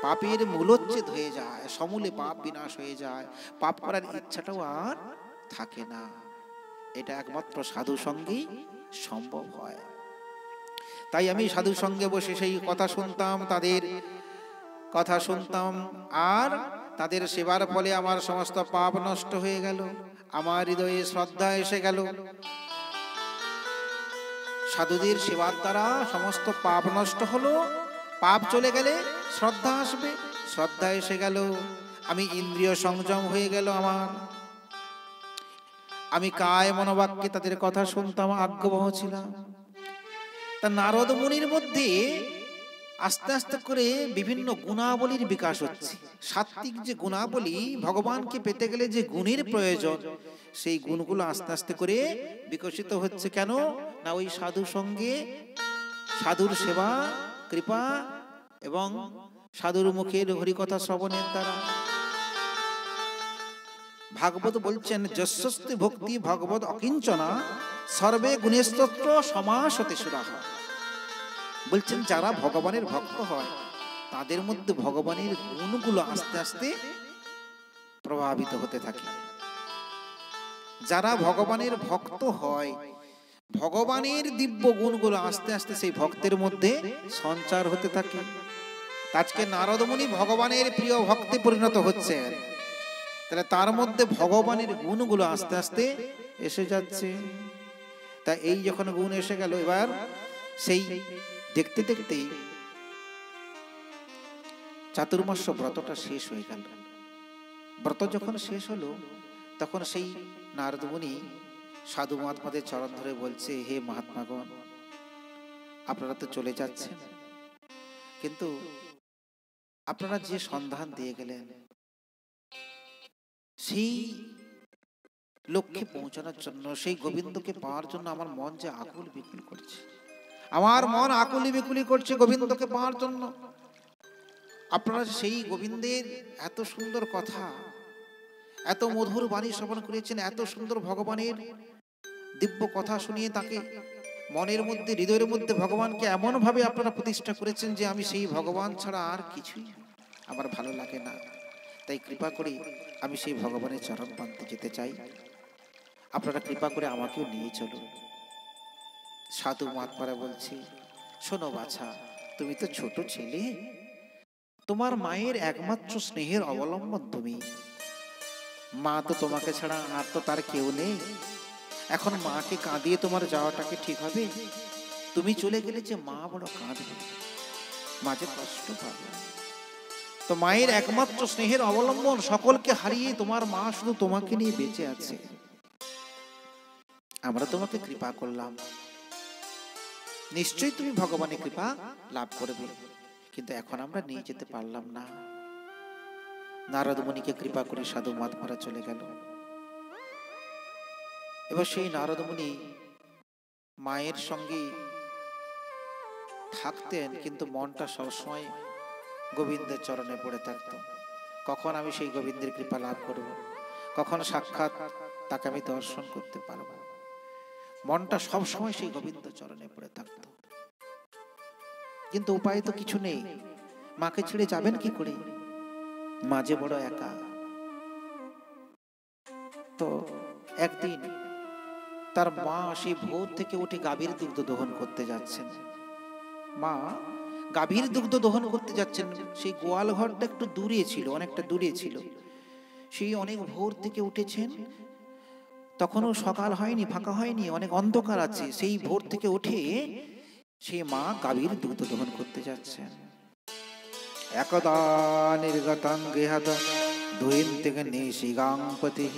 পাপের মূলোচ্ছেদ হয়ে যায়, সমূলে পাপ বিনাশ হয়ে যায়, পাপ করার ইচ্ছাটাও আর থাকে না। এটা একমাত্র সাধু সঙ্গেই সম্ভব হয়। তাই আমি সাধু সঙ্গে বসে সেই কথা শুনতাম, তাদের কথা শুনতাম, আর তাদের সেবার ফলে আমার সমস্ত পাপ নষ্ট হয়ে গেল, আমার হৃদয়ে শ্রদ্ধা এসে গেল। সাধুদের সেবার দ্বারা সমস্ত পাপ নষ্ট হলো, পাপ চলে গেলে শ্রদ্ধা আসবে, শ্রদ্ধা এসে গেল, আমি ইন্দ্রিয় সংযম হয়ে গেল আমার, আমি কায় মনোবাক্যে তাদের কথা শুনতাম, আজ্ঞবহ ছিলাম। তা নারদ মুনির মধ্যে আস্তে আস্তে করে বিভিন্ন গুণাবলীর বিকাশ হচ্ছে। সাত্ত্বিক যে গুণাবলী, ভগবানকে পেতে গেলে যে গুণের প্রয়োজন, সেই গুণগুলো আস্তে আস্তে করে বিকশিত হচ্ছে। কেন না? ওই সাধু সঙ্গে, সাধুর সেবা, কৃপা এবং সাধুর মুখের হরিকথা শ্রবণের দ্বারা। ভাগবত বলছেন, যস্যস্তি ভক্তি ভগবত অকিঞ্চনা সর্বে গুণেস্তত্র সমাসতে সুরাহা। বলছেন যারা ভগবানের ভক্ত হয় তাদের মধ্যে ভগবানের গুণগুলো আস্তে আস্তে প্রভাবিত হতে থাকে। যারা ভগবানের ভক্ত হয়, ভগবানের দিব্য গুণগুলো আস্তে আস্তে সেই ভক্তের মধ্যে সঞ্চার হতে থাকে। আজকে নারদ মুনি ভগবানের প্রিয় ভক্তে পরিণত হচ্ছেন, তাহলে তার মধ্যে ভগবানের গুণগুলো আস্তে আস্তে এসে যাচ্ছে। তা এই যখন গুণ এসে গেল, এবার সেই দেখতে দেখতেই চাতুর্মাস ব্রতটা শেষ হয়ে গেল। ব্রত যখন শেষ হলো, তখন সেই নারদ মুনি সাধু মহাত্মাদের চরণ ধরে বলছে, হে মহাত্মাগণ, আপনারা তো চলে যাচ্ছেন, কিন্তু আপনারা যে সন্ধান দিয়ে গেলেন সেই লক্ষ্যে পৌঁছানোর জন্য, সেই গোবিন্দকে পাওয়ার জন্য আমার মন যে আকুল বিকুল করছে, আমার মন আকুলি বিকুলি করছে গোবিন্দকে পাওয়ার জন্য। আপনারা সেই গোবিন্দের এত সুন্দর কথা, এত মধুর বাণী শ্রবণ করেছেন, এত সুন্দর ভগবানের দিব্য কথা শুনিয়ে তাকে মনের মধ্যে, হৃদয়ের মধ্যে ভগবানকে এমন ভাবে আপনারা প্রতিষ্ঠা করেছেন যে আমি সেই ভগবান ছাড়া আর কিছুই আমার ভালো লাগে না। তাই কৃপা করে আমি সেই ভগবানের চরণ প্রান্তে যেতে চাই, আপনারা কৃপা করে আমাকেও নিয়ে চলুন। সাধু মহাত্মারা বলছে, শোনো বাছা, তুমি তো ছোট ছেলে, তোমার মায়ের একমাত্র স্নেহের অবলম্বন তুমি, মা তো তোমাকে ছাড়া আর তো তার কেউ নেই। এখন মাকে কাঁদিয়ে তোমার যাওয়াটাকে ঠিক হবে? তুমি চলে গেলে যে মা বড় কাঁদবে, মা যে কষ্ট পাবে। তো মায়ের একমাত্র স্নেহের অবলম্বন সকলকে হারিয়ে তোমার মা শুধু তোমাকে নিয়ে বেঁচে আছে। আমরা তোমাকে কৃপা করলাম, নিশ্চয়ই তুমি ভগবানের কৃপা লাভ করবে, কিন্তু এখন আমরা নিয়ে যেতে পারলাম না। নারদ মুনিকে কৃপা করে সাধু মাতমারা চলে গেল। এবার সেই নারদ মুনি মায়ের সঙ্গে থাকতেন, কিন্তু মনটা সবসময় গোবিন্দের চরণে পড়ে থাকত। কখন আমি সেই গোবিন্দের কৃপা লাভ করব, কখন সাক্ষাৎ তাকে আমি দর্শন করতে পারব, মনটা সবসময় সেই গোবিন্দ চরণে পড়ে থাকত। কিন্তু উপায় তো কিছু নেই, মাকে ছেড়ে যাবেন কি করে? মা যে বড় একা। তো একদিন তার মা সেই ভোর থেকে উঠে গাভীর দুগ্ধ দহন করতে যাচ্ছেন। মা গাভীর দুগ্ধ দহন করতে যাচ্ছেন। সেই গোয়াল ঘরটা একটু দূরে ছিল, অনেকটা দূরে ছিল। সেই অনেক ভোর থেকে উঠেছেন, তখনও সকাল হয়নি, ফাঁকা হয়নি, অনেক অন্ধকার আছে। সেই ভোর থেকে উঠে সেই মা গাভীর দুগ্ধ দহন করতে যাচ্ছেন। একদা নির্গতাং গৃহাদ দুহিন্তিক নিশিগাংপতি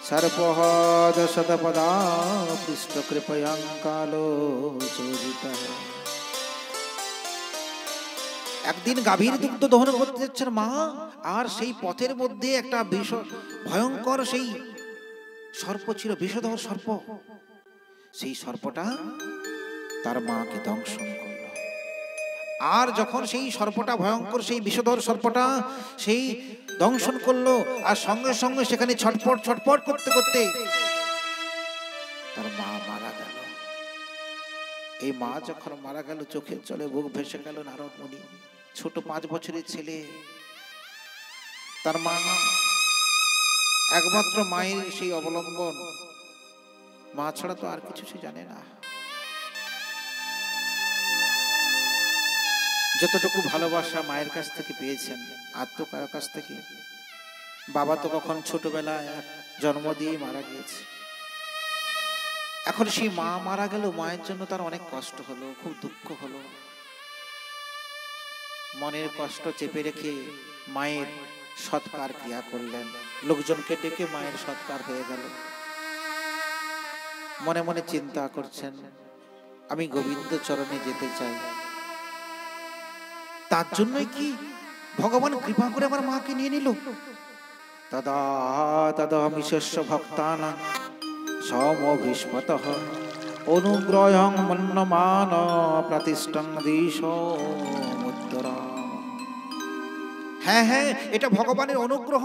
সর্পঃ দশদপদা পৃষ্ঠ কৃপয়াং কালো চোরিতা। একদিন গাভীর দুগ্ধ দহন করতে যাচ্ছেন মা, আর সেই পথের মধ্যে একটা ভয়ঙ্কর সেই সর্প ছিল, বিষধর সর্প। সেই সর্পটা তার মাকে দংশন করল। আর যখন সেই সর্পটা, ভয়ঙ্কর সেই বিষধর সর্পটা সেই দংশন করলো, আর সঙ্গে সঙ্গে সেখানে ছটপট ছটপট করতে করতে তার মা মারা গেল। এই মা যখন মারা গেল, চোখের জলে বুক ভেসে গেল নারদ মুনি। ছোট 5 বছরের ছেলে, তার মা, একমাত্র মায়ের সেই অবলম্বন, মা ছাড়া তো আর কিছু সে জানে না। যতটুকু ভালোবাসা মায়ের কাছ থেকে পেয়েছেন, আর তো কারো কাছ থেকে। বাবা তো কখন ছোটবেলায় জন্ম দিয়ে মারা গিয়েছে। এখন সেই মা মারা গেল, মায়ের জন্য তার অনেক কষ্ট হলো, খুব দুঃখ হলো। মনের কষ্ট চেপে রেখে মায়ের সৎকার ক্রিয়া করলেন। লোকজনকে ডেকে মায়ের সৎকার হয়ে গেল। মনে মনে চিন্তা করছেন, আমি গোবিন্দ চরণে যেতে চাই। তার জন্যই কি ভগবান কৃপা করে আমার মাকে নিয়ে নিল? তদা তদমিশস্য ভক্তানাং সমভিস্মতঃ অনুগ্রহং মন্যমান প্রতিষ্ঠং দিশোত্তরা। হ্যাঁ হ্যাঁ, এটা ভগবানের অনুগ্রহ।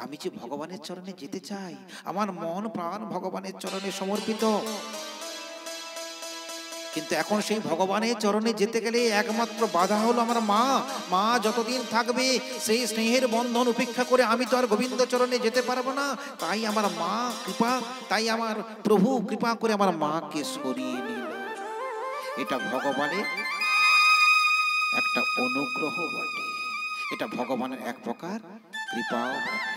আমি যে ভগবানের চরণে যেতে চাই, আমার মন প্রাণ ভগবানের চরণে সমর্পিত। কিন্তু এখন সেই ভগবানের চরণে যেতে গেলে একমাত্র বাধা হলো আমার মা। মা যতদিন থাকবে সেই স্নেহের বন্ধন উপেক্ষা করে আমি তো আর গোবিন্দ চরণে যেতে পারবো না। তাই আমার মা কৃপা, তাই আমার প্রভু কৃপা করে আমার মাকে সরিয়ে নিল। এটা ভগবানের একটা অনুগ্রহ বটে, এটা ভগবানের এক প্রকার কৃপাও বটে।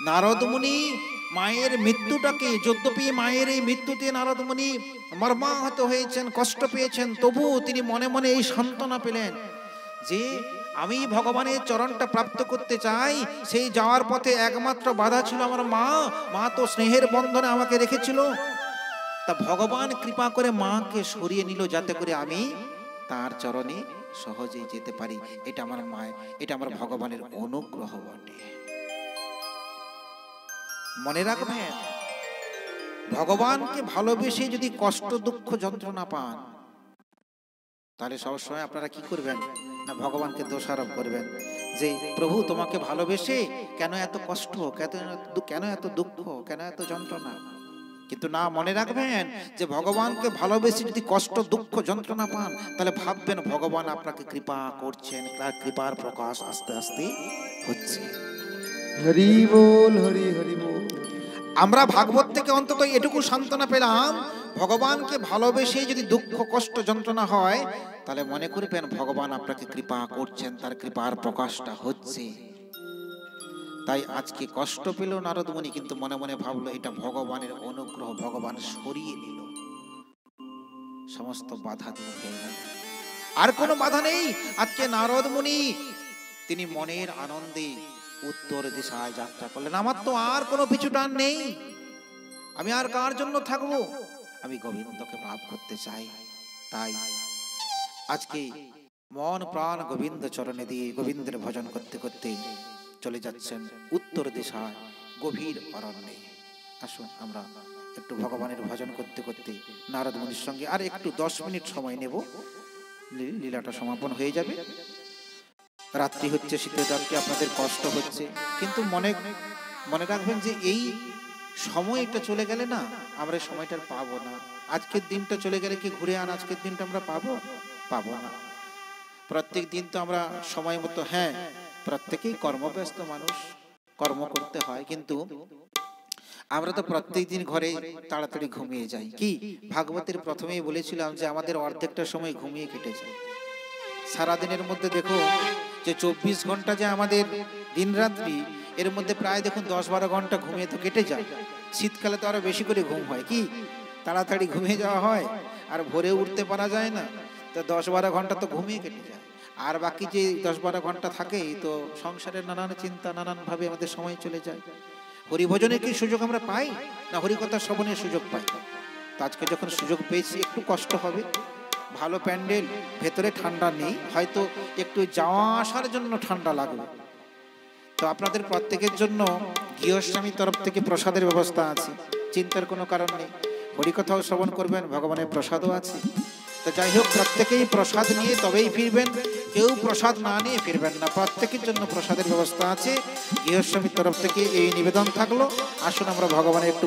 নারদ মুনি মায়ের মৃত্যুটাকে, যদ্যপি মায়ের এই মৃত্যুতে নারদ মুনি মর্মাহত হয়েছেন, কষ্ট পেয়েছেন, তবু তিনি মনে মনে এই সান্ত্বনা পেলেন যে আমি ভগবানের চরণটা প্রাপ্ত করতে চাই। সেই যাওয়ার পথে একমাত্র বাধা ছিল আমার মা। মা তো স্নেহের বন্ধনে আমাকে রেখেছিল। তা ভগবান কৃপা করে মাকে সরিয়ে নিল, যাতে করে আমি তার চরণে সহজেই যেতে পারি। এটা আমার মায়ের, এটা আমার ভগবানের অনুগ্রহ বটে। মনে রাখবেন, ভগবানকে ভালোবেসে যদি কষ্ট দুঃখ যন্ত্রণা পান, তাহলে সবসময় আপনারা কি করবেন না, ভগবানকে দোষারোপ করবেন যে প্রভু তোমাকে ভালোবেসে কেন এত কষ্ট, কেন এত দুঃখ, কেন এত যন্ত্রণা। কিন্তু না, মনে রাখবেন যে ভগবানকে ভালোবেসে যদি কষ্ট দুঃখ যন্ত্রণা পান, তাহলে ভাববেন ভগবান আপনাকে কৃপা করছেন, তার কৃপার প্রকাশ আস্তে আস্তে হচ্ছে। হরি বল, হরি হরি বল। আমরা ভাগবত থেকে অন্তত এটুকু সান্ত্বনা পেলাম, ভগবানকে ভালোবেসে যদি দুঃখ কষ্ট যন্ত্রণা হয়, তাহলে মনে করবেন ভগবান আপনাকে কৃপা করছেন, তার কৃপার প্রকাশটা হচ্ছে। তাই আজকে কষ্ট পেল নারদ মুনি, কিন্তু মনে মনে ভাবলো এটা ভগবানের অনুগ্রহ, ভগবান সরিয়ে নিল, সমস্ত বাধা দূর হয়ে গেল, আর কোনো বাধা নেই। আজকে নারদ মুনি তিনি মনের আনন্দে উত্তর দিশায় যাত্রা করলেন। আমার তো আর কোনো পিছু টান নেই, আমি আর কার জন্য থাকবো, আমি গোবিন্দকে লাভ করতে চাই। তাই আজকে মন প্রাণ গোবিন্দ চরণে দিয়ে গোবিন্দের ভজন করতে করতে চলে যাচ্ছেন উত্তর দিশায় গভীর অরণ্যে। আসুন আমরা একটু ভগবানের ভজন করতে করতে নারদ মুনির সঙ্গে আর একটু 10 মিনিট সময় নেব, লীলাটা সমাপন হয়ে যাবে। রাত্রি হচ্ছে, শীতের রাত্রি, আপনাদের কষ্ট হচ্ছে, কিন্তু মনে রাখবেন যে এই সময়টা চলে গেলে না আমরা সময়টা পাবো না। আজকের দিনটা চলে গেলে কি ঘুরে আন আজকের দিনটা আমরা পাবো না। প্রত্যেক দিন তো আমরা সময় মতো, হ্যাঁ প্রত্যেকেই কর্মব্যস্ত মানুষ, কর্ম করতে হয়, কিন্তু আমরা তো প্রত্যেক দিন ঘরে তাড়াতাড়ি ঘুমিয়ে যাই। কি ভাগবতের প্রথমেই বলেছিলাম যে আমাদের অর্ধেকটা সময় ঘুমিয়ে কেটে যায়। সারাদিনের মধ্যে দেখো যে 24 ঘন্টা যে আমাদের দিন রাত্রি, এর মধ্যে প্রায় দেখুন 10-12 ঘন্টা ঘুমিয়ে তো কেটে যায়। শীতকালে তো আরো বেশি করে ঘুম হয়, কি তাড়াতাড়ি ঘুমিয়ে যাওয়া হয়, আর ভোরে উঠতে পারা যায় না, তো 10-12 ঘন্টা তো ঘুমিয়ে কেটে যায়। আর বাকি যে 10-12 ঘন্টা থাকে তো সংসারের নানান চিন্তা, নানান ভাবে আমাদের সময় চলে যায়। হরিভজনের কি সুযোগ আমরা পাই না হরিকথা শ্রবণের সুযোগ পাই? তো আজকে যখন সুযোগ পেয়েছি একটু কষ্ট হবে, ভালো প্যান্ডেল, ভেতরে ঠান্ডা নেই, হয়তো একটু যাওয়া আসার জন্য ঠান্ডা লাগবে। তো আপনাদের প্রত্যেকের জন্য গৃহস্বামীর তরফ থেকে প্রসাদের ব্যবস্থা আছে, চিন্তার কোনো কারণ নেই। হরিকথাও শ্রবণ করবেন, ভগবানের প্রসাদও আছে। তো যাই হোক, প্রত্যেকেই প্রসাদ নিয়ে তবেই ফিরবেন, কেউ প্রসাদ না নিয়ে ফিরবেন না। প্রত্যেকের জন্য প্রসাদের ব্যবস্থা আছে, গৃহস্বামীর তরফ থেকে এই নিবেদন থাকলো। আসুন আমরা ভগবানের একটু